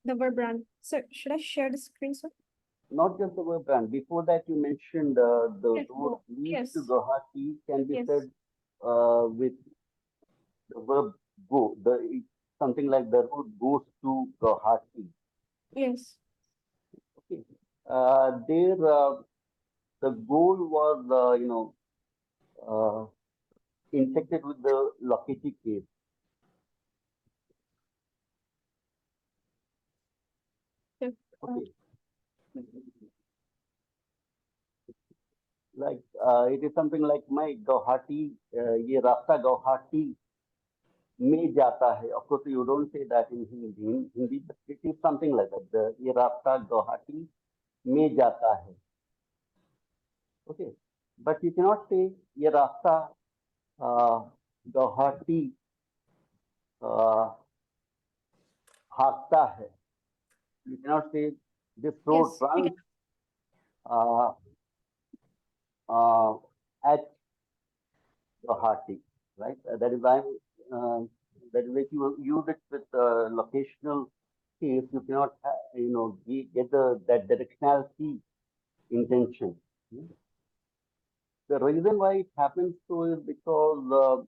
The verb run. Sir, should I share the screen, sir? Not just the verb run. Before that, you mentioned the Yes, road go. leads Yes. to Guwahati can be Yes. said with the verb go. Something like the road goes to Guwahati. Yes. Okay. There, the goal was, infected with the locative case. Yes. Okay. Like it is something like my Guwahati, ये रास्ता Guwahati में जाता है. Of course, you don't say that in Hindi, but it is something like that. ये रास्ता Guwahati में जाता है. Okay, but you cannot say ये रास्ता Guwahati भागता है. You cannot say this road Yes. runs at Guwahati, right? That is why if you use it with locational case, you cannot get that directionality intention. The reason why it happens so is because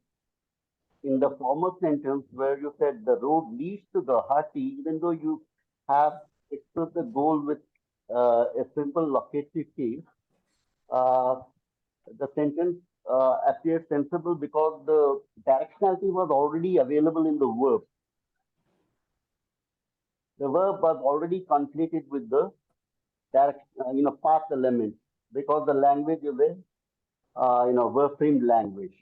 in the former sentence where you said the road leads to Guwahati, even though you have expressed the goal with a simple locative case, the sentence appears sensible because the directionality was already available in the verb. The verb was already conflated with the path element because the language is a verb framed language.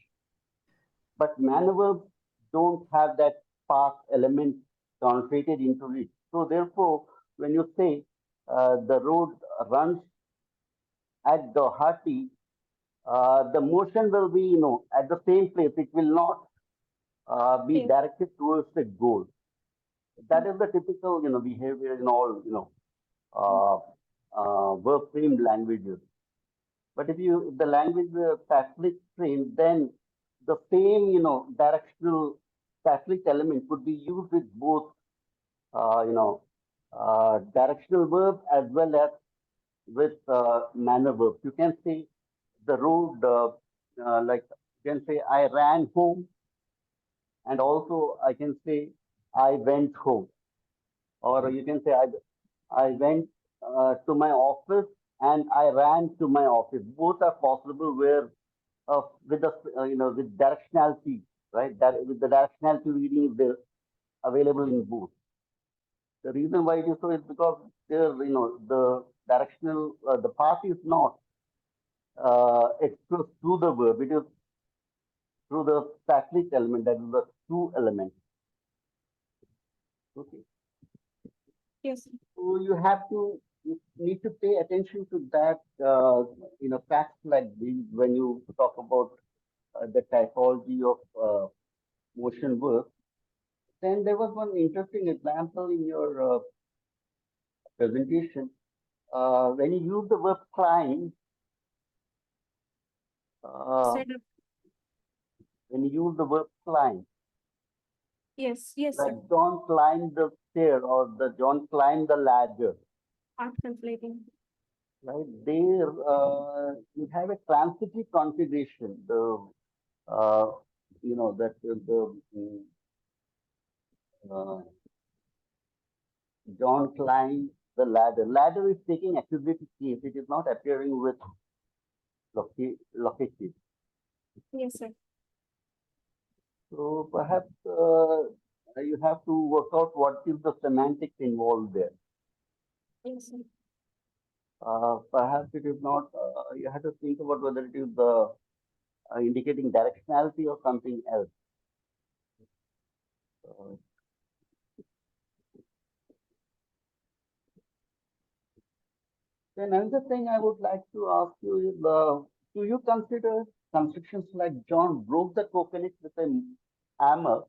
But manner verbs don't have that path element translated into it. So therefore, when you say the road runs at Guwahati, the motion will be, at the same place. It will not be Yes. directed towards the goal. That is the typical, behavior in all, uh, verb frame languages. But if the language were Catholic frame, then the same, directional Catholic element could be used with both, directional verb as well as with manner verbs. You can say the road, like you can say I ran home, and also I can say I went home, or you can say I went to my office and I ran to my office. Both are possible where with the with directionality, right? That with the directionality reading is there available in both. The reason why it is so is because there, the directional the path is not expressed through the verb. It is through the cyclic element, that is the two element. Okay. Yes. So you need to pay attention to that, facts like these when you talk about the typology of motion work. Then there was one interesting example in your presentation. When you use the verb climb, uh, Sir, when you use the verb climb, yes, yes, like sir. John climbed the stair or the John climbed the ladder, Art conflating. right? There you have a transitive configuration. Uh, that uh, John climbed the ladder. Ladder is taking accusative case. It is not appearing with locative. Yes, sir. So perhaps you have to work out what is the semantics involved there. Yes, sir. Perhaps it is not. You have to think about whether it is the indicating directionality or something else. Uh, then another thing I would like to ask you is, do you consider constructions like John broke the coconut with a hammer?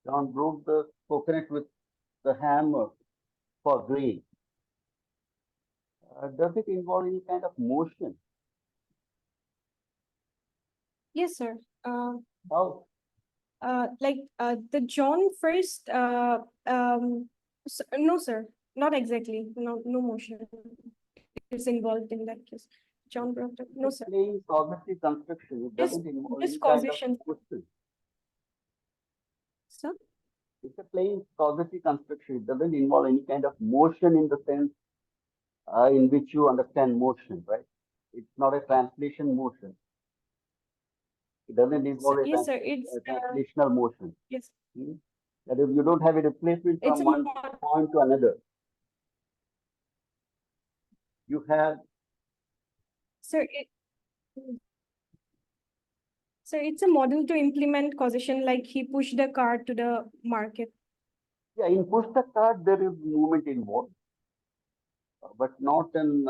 John broke the coconut with the hammer for grain. Does it involve any kind of motion? Yes, sir. How? The John first, no, sir, not exactly. No, no motion is involved in that case. John brought up, no, sir. Plain cognitive construction. It Just, doesn't involve just any kind of causation, motion. sir. It's a plain causative construction. It doesn't involve any kind of motion in the sense in which you understand motion, right? It's not a translation motion. It doesn't So, involve a, yes, sir. It's a translational motion. yes. Hmm? That is, you don't have a replacement It's from a one point to another. You have, sir. So it's a model to implement causation, like he pushed the car to the market. yeah, in push the cart, there is movement involved, but not in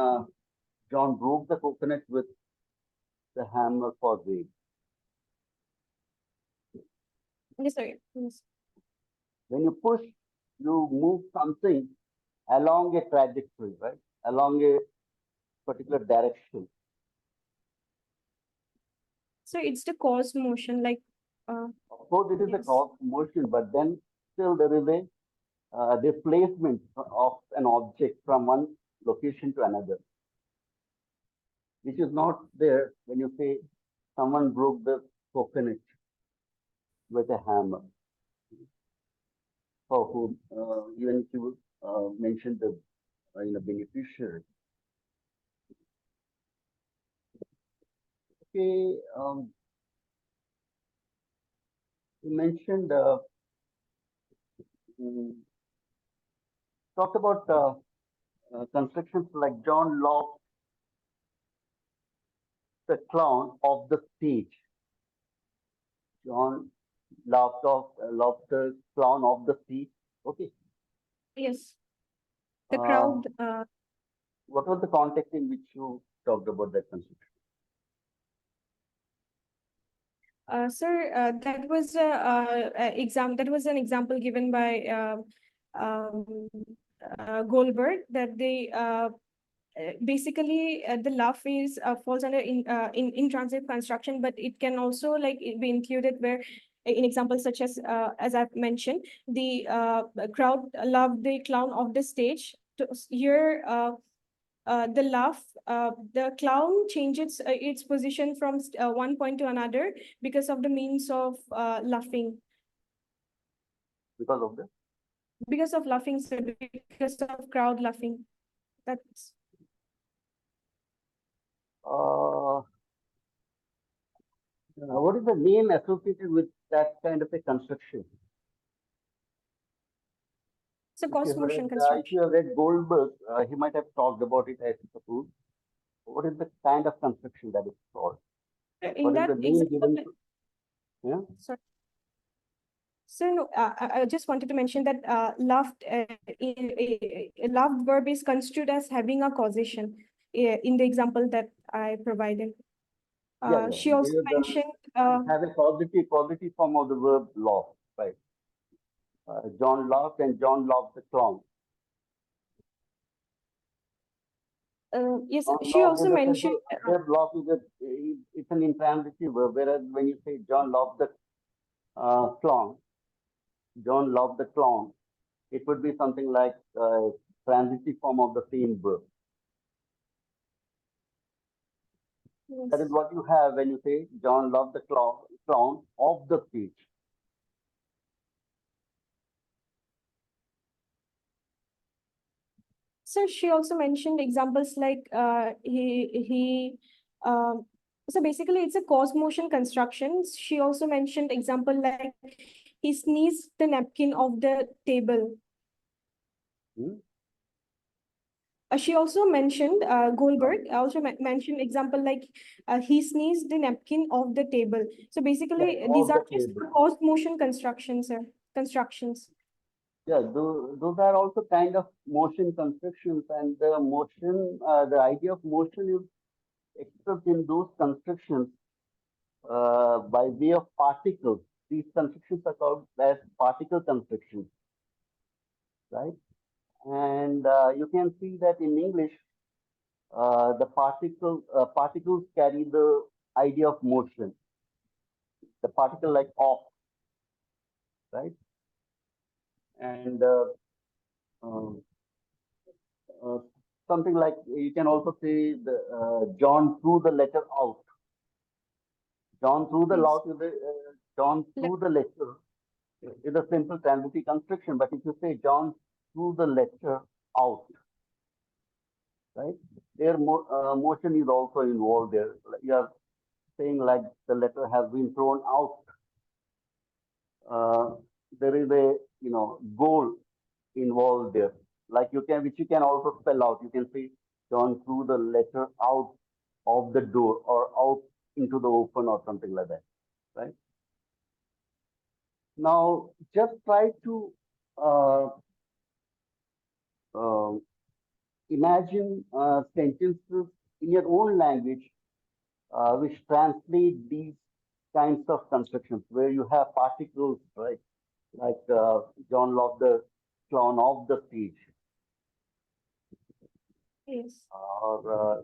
John broke the coconut with the hammer for weight. Yes, sir. Yes. When you push, you move something along a trajectory, right? Along a particular direction. So it's the cause motion, like Of course, it is a yes. cross motion, but then still there is a displacement of an object from one location to another, which is not there when you say someone broke the coconut with a hammer. For whom, even if you mention the beneficiary. Okay, you mentioned talked about constructions like John Locke, the clown of the stage. John Locke, the clown of the stage. Okay. Yes. The Uh, crowd what was the context in which you talked about that construction? Sir, that was that was an example given by Goldberg, that they basically the laugh is falls under in intransitive construction, but it can also like be included where in examples such as I've mentioned, the crowd loved the clown of the stage. Here, the laugh, the clown changes its position from one point to another because of the means of laughing. Because of the Because of laughing, sir, because of crowd laughing. That's what is the name associated with that kind of a construction? a cost motion If construction. you have read Goldberg, he might have talked about it, I suppose. What is the kind of construction that is called? In What is that the name example, given to? Yeah. sorry. So no, I just wanted to mention that laughed laughed verb is construed as having a causation in the example that I provided. Yeah. She also mentioned Have a positive form of the verb laugh, right? John laughed and John loved the clown. yes, John she laughed also is a mentioned verb laugh is it's an intransitive verb, whereas when you say John loved the clown, John loved the clown, it would be something like transitive form of the same verb. yes. That is what you have when you say John loved the clown of the stage. So she also mentioned examples like so basically it's a cause motion construction. She also mentioned example like he sneezed the napkin of the table. Hmm? She also mentioned Goldberg also mentioned example like he sneezed the napkin of the table. So basically Yeah, these of are the just table. cause motion constructions, sir. Constructions. Yeah, those are also kind of motion constructions, and the motion, the idea of motion is expressed in those constructions by way of particles. These constructions are called as particle constructions, right? And you can see that in English, the particles carry the idea of motion. The particle like of, right? And um, uh, something like you can also say the John threw the letter out. John threw the Yes. John threw the letter is a simple transitive construction. But if you say John threw the letter out, right? Their motion is also involved there. You are saying like the letter has been thrown out. There is a goal involved there. Like which you can also spell out. You can say John threw the letter out of the door or out into the open or something like that, right? Now, just try to uh, uh, imagine sentences in your own language which translate these kinds of constructions where you have particles, right? Like John loved the clown off the stage, Yes. or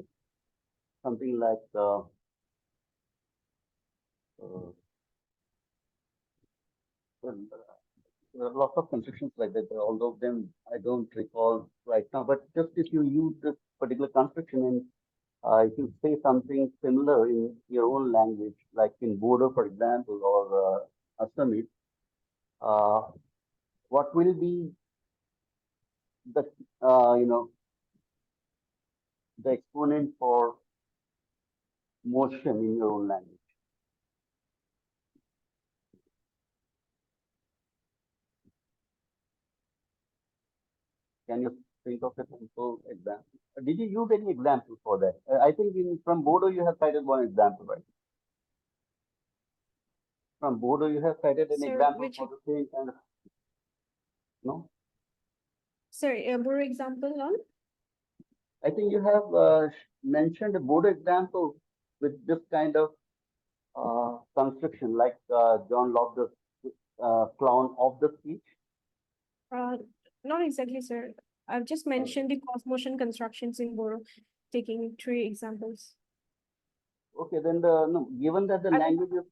something like well, there are lots of constructions like that. Although them I don't recall right now, but just if you use this particular construction and if you say something similar in your own language, like in Bodo, for example, or Assamese, uh, what will be the the exponent for motion in your own language? Can you think of a simple example? Did you use any example for that? I think from Bodo you have cited one example, right? From Bodo you have cited an Sir, example which for the same kind of, no? sorry, more example on? I think you have mentioned a board example with this kind of construction, like John Locke's clown of the speech. Uh, Not exactly, sir. I've just mentioned the cross motion constructions in Boro, taking 3 examples. Okay, then no, given that the I will, language is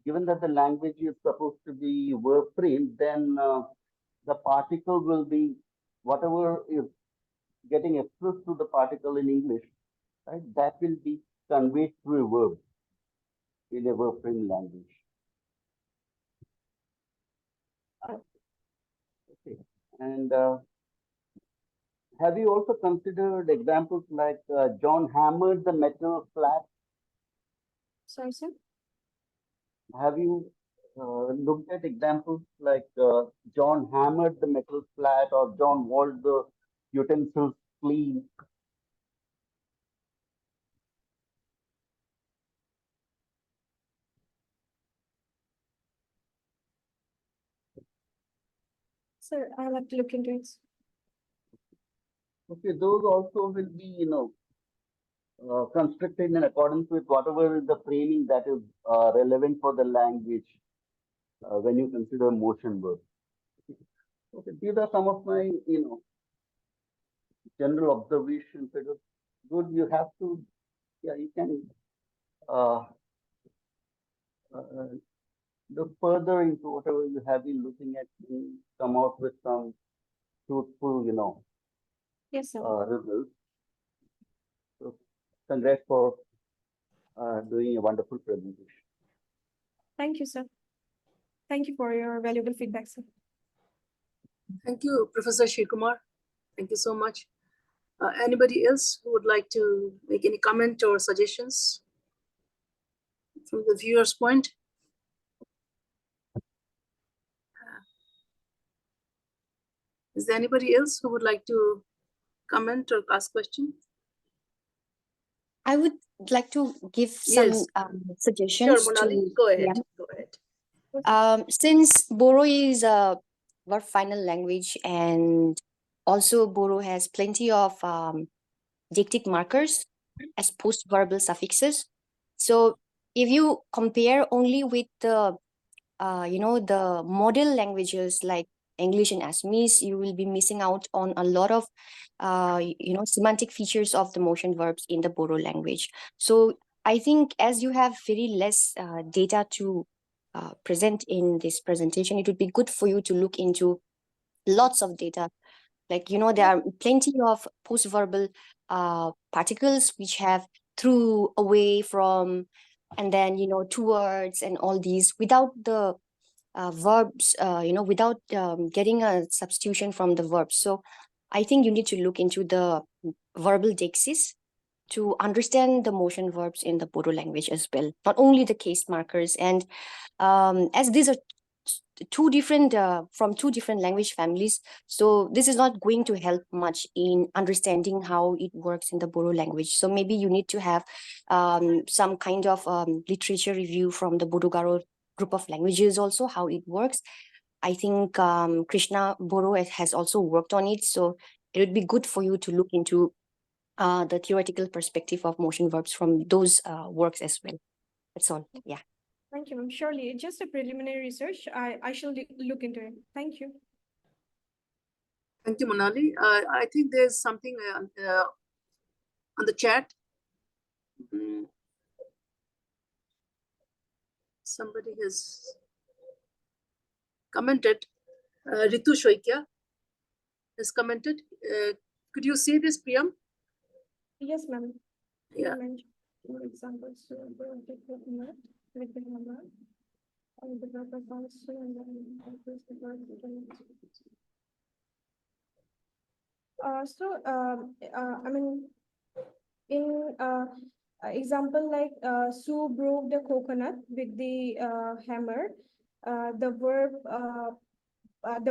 given that the language is supposed to be verb free, then the particle will be whatever is getting expressed to the particle in English, right? That will be conveyed through a verb in a verb frame language. uh, Okay, and have you also considered examples like John hammered the metal flat? sorry, sir. Have you looked at examples like John hammered the metal flat or John walled the utensils clean? Sir, I'll have to look into it. Okay, those also will be, constructed in accordance with whatever is the framing that is relevant for the language when you consider motion verbs. Okay, these are some of my, general observations. It is good. You have to, yeah, you can uh, uh, look further into whatever you have been looking at and come out with some truthful, Yes, sir. results. So, congrats for doing a wonderful presentation. Thank you, sir. Thank you for your valuable feedback, sir. Thank you, Professor Shikumar. Thank you so much. Anybody else who would like to make any comment or suggestions from the viewer's point? Is there anybody else who would like to comment or ask questions? I would like to give some Yes. Sure, suggestions Monali, to, go ahead. yeah. Go ahead. Since Boro is a verb final language, and also Boro has plenty of deictic markers as post-verbal suffixes. So if you compare only with the the model languages like English and Assamese, you will be missing out on a lot of semantic features of the motion verbs in the Boro language. So I think as you have very less data to present in this presentation, it would be good for you to look into lots of data. Like, there are plenty of post-verbal particles which have through, away, from, and then, towards, and all these without the verbs, without getting a substitution from the verbs. So I think you need to look into the verbal deixis to understand the motion verbs in the Bodo language as well, not only the case markers. And as these are two different from two different language families, so this is not going to help much in understanding how it works in the Bodo language. So maybe you need to have some kind of literature review from the Bodo Garo group of languages also, how it works. I think Krishna Boro has also worked on it, so it would be good for you to look into the theoretical perspective of motion verbs from those works as well. That's all. Yeah. Thank you, ma'am. Surely, it's just a preliminary research. I shall look into it. Thank you. Thank you, Monali. I think there's something on the chat. Somebody has commented. Ritu Shoikya has commented. Could you see this, Priyam? Yes, ma'am. Yeah. For examples, with the number, and the verb also, and then the verb. I mean, in example like Sue broke the coconut with the hammer, the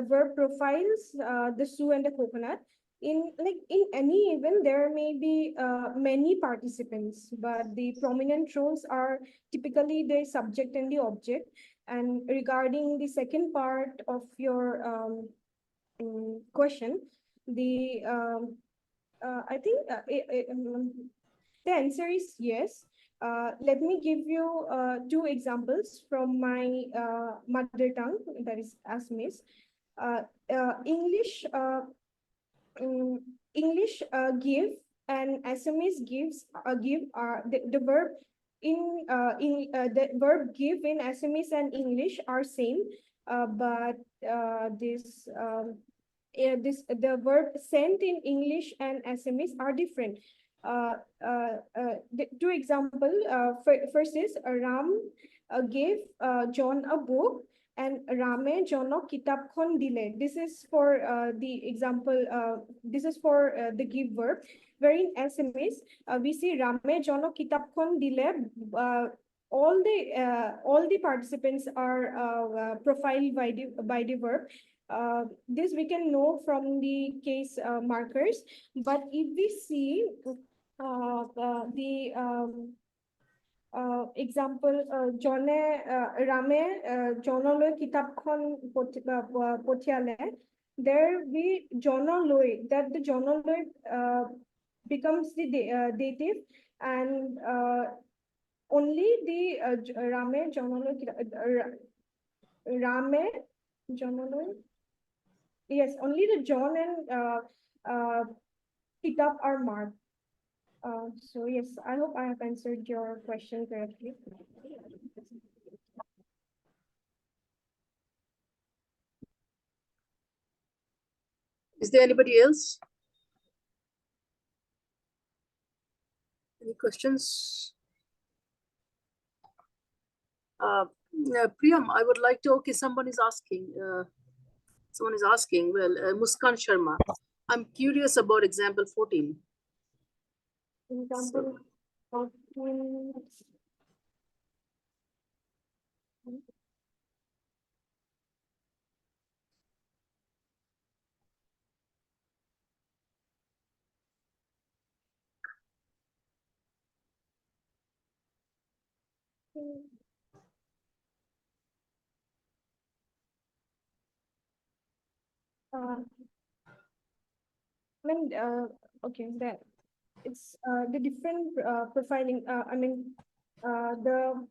verb profiles the Sue and the coconut. In any event, there may be many participants, but the prominent roles are typically the subject and the object. And regarding the second part of your question, the I think the answer is yes. Let me give you two examples from my mother tongue, that is Assamese. English English give and Assamese gives give the verb the verb give in Assamese and English are same, but the verb sent in English and Assamese are different. The two example, first is Ram gave John a book and Rame Jono kitabkhon dile. This is for the example, this is for the give verb, where in Assamese we see Rame Jono kitabkhon dile. All the participants are profiled by the verb. This we can know from the case markers, but if we see the example, Rame Jonoloi kitabkhon pothiale, there we Jonoloi, that the Jonoloi becomes the dative, and only the Rame Jonoloi Rame Jonoloi. Yes, only the John and kitab are marked. So yes, I hope I have answered your question correctly. Is there anybody else? Any questions? Priyam, I would like to, okay, someone is asking, well, Muskan Sharma, I'm curious about example 14. Example of I mean, okay, that it's the different profiling. I mean, the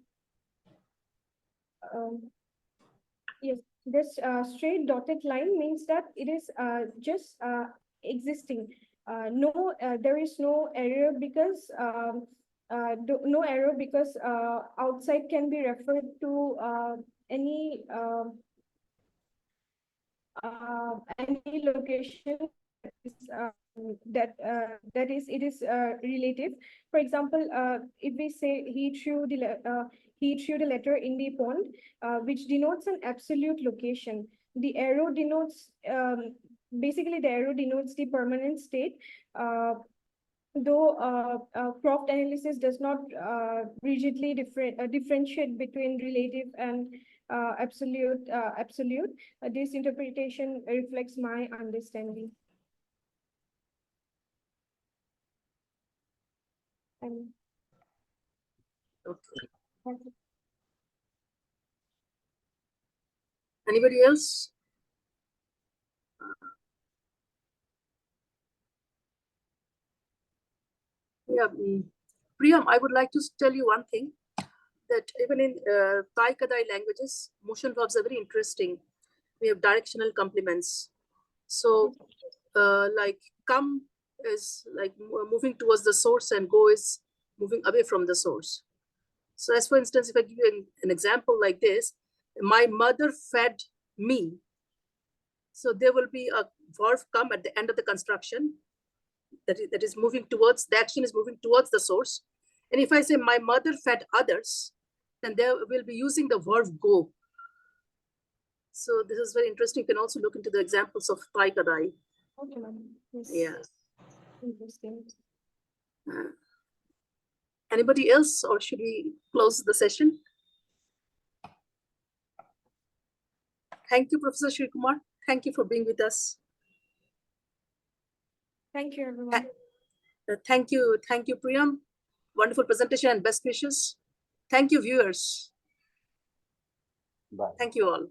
yes, this straight dotted line means that it is just existing. No, there is no error because no error because outside can be referred to any location that is it is relative. For example, if we say he threw the letter in the pond, which denotes an absolute location. The arrow denotes basically the arrow denotes the permanent state. Though Croft analysis does not rigidly differentiate between relative and absolute, this interpretation reflects my understanding. And Okay. Anybody else? Yeah, Priyam, I would like to tell you one thing, that even in Thai Kadai languages, motion verbs are very interesting. We have directional complements. So like come is like moving towards the source and go is moving away from the source. So as for instance, if I give you an example like this, my mother fed me. So there will be a verb come at the end of the construction that is moving towards, the action is moving towards the source. And if I say my mother fed others, then there will be using the verb go. So this is very interesting. You can also look into the examples of Thai Kadai. okay, ma'am. Yes. Yeah. Interesting. Anybody else, or should we close the session? Thank you, Professor Shri Kumar. Thank you for being with us. Thank you, everyone. Thank you, Priyam. Wonderful presentation and best wishes. Thank you, viewers. Bye. Thank you all.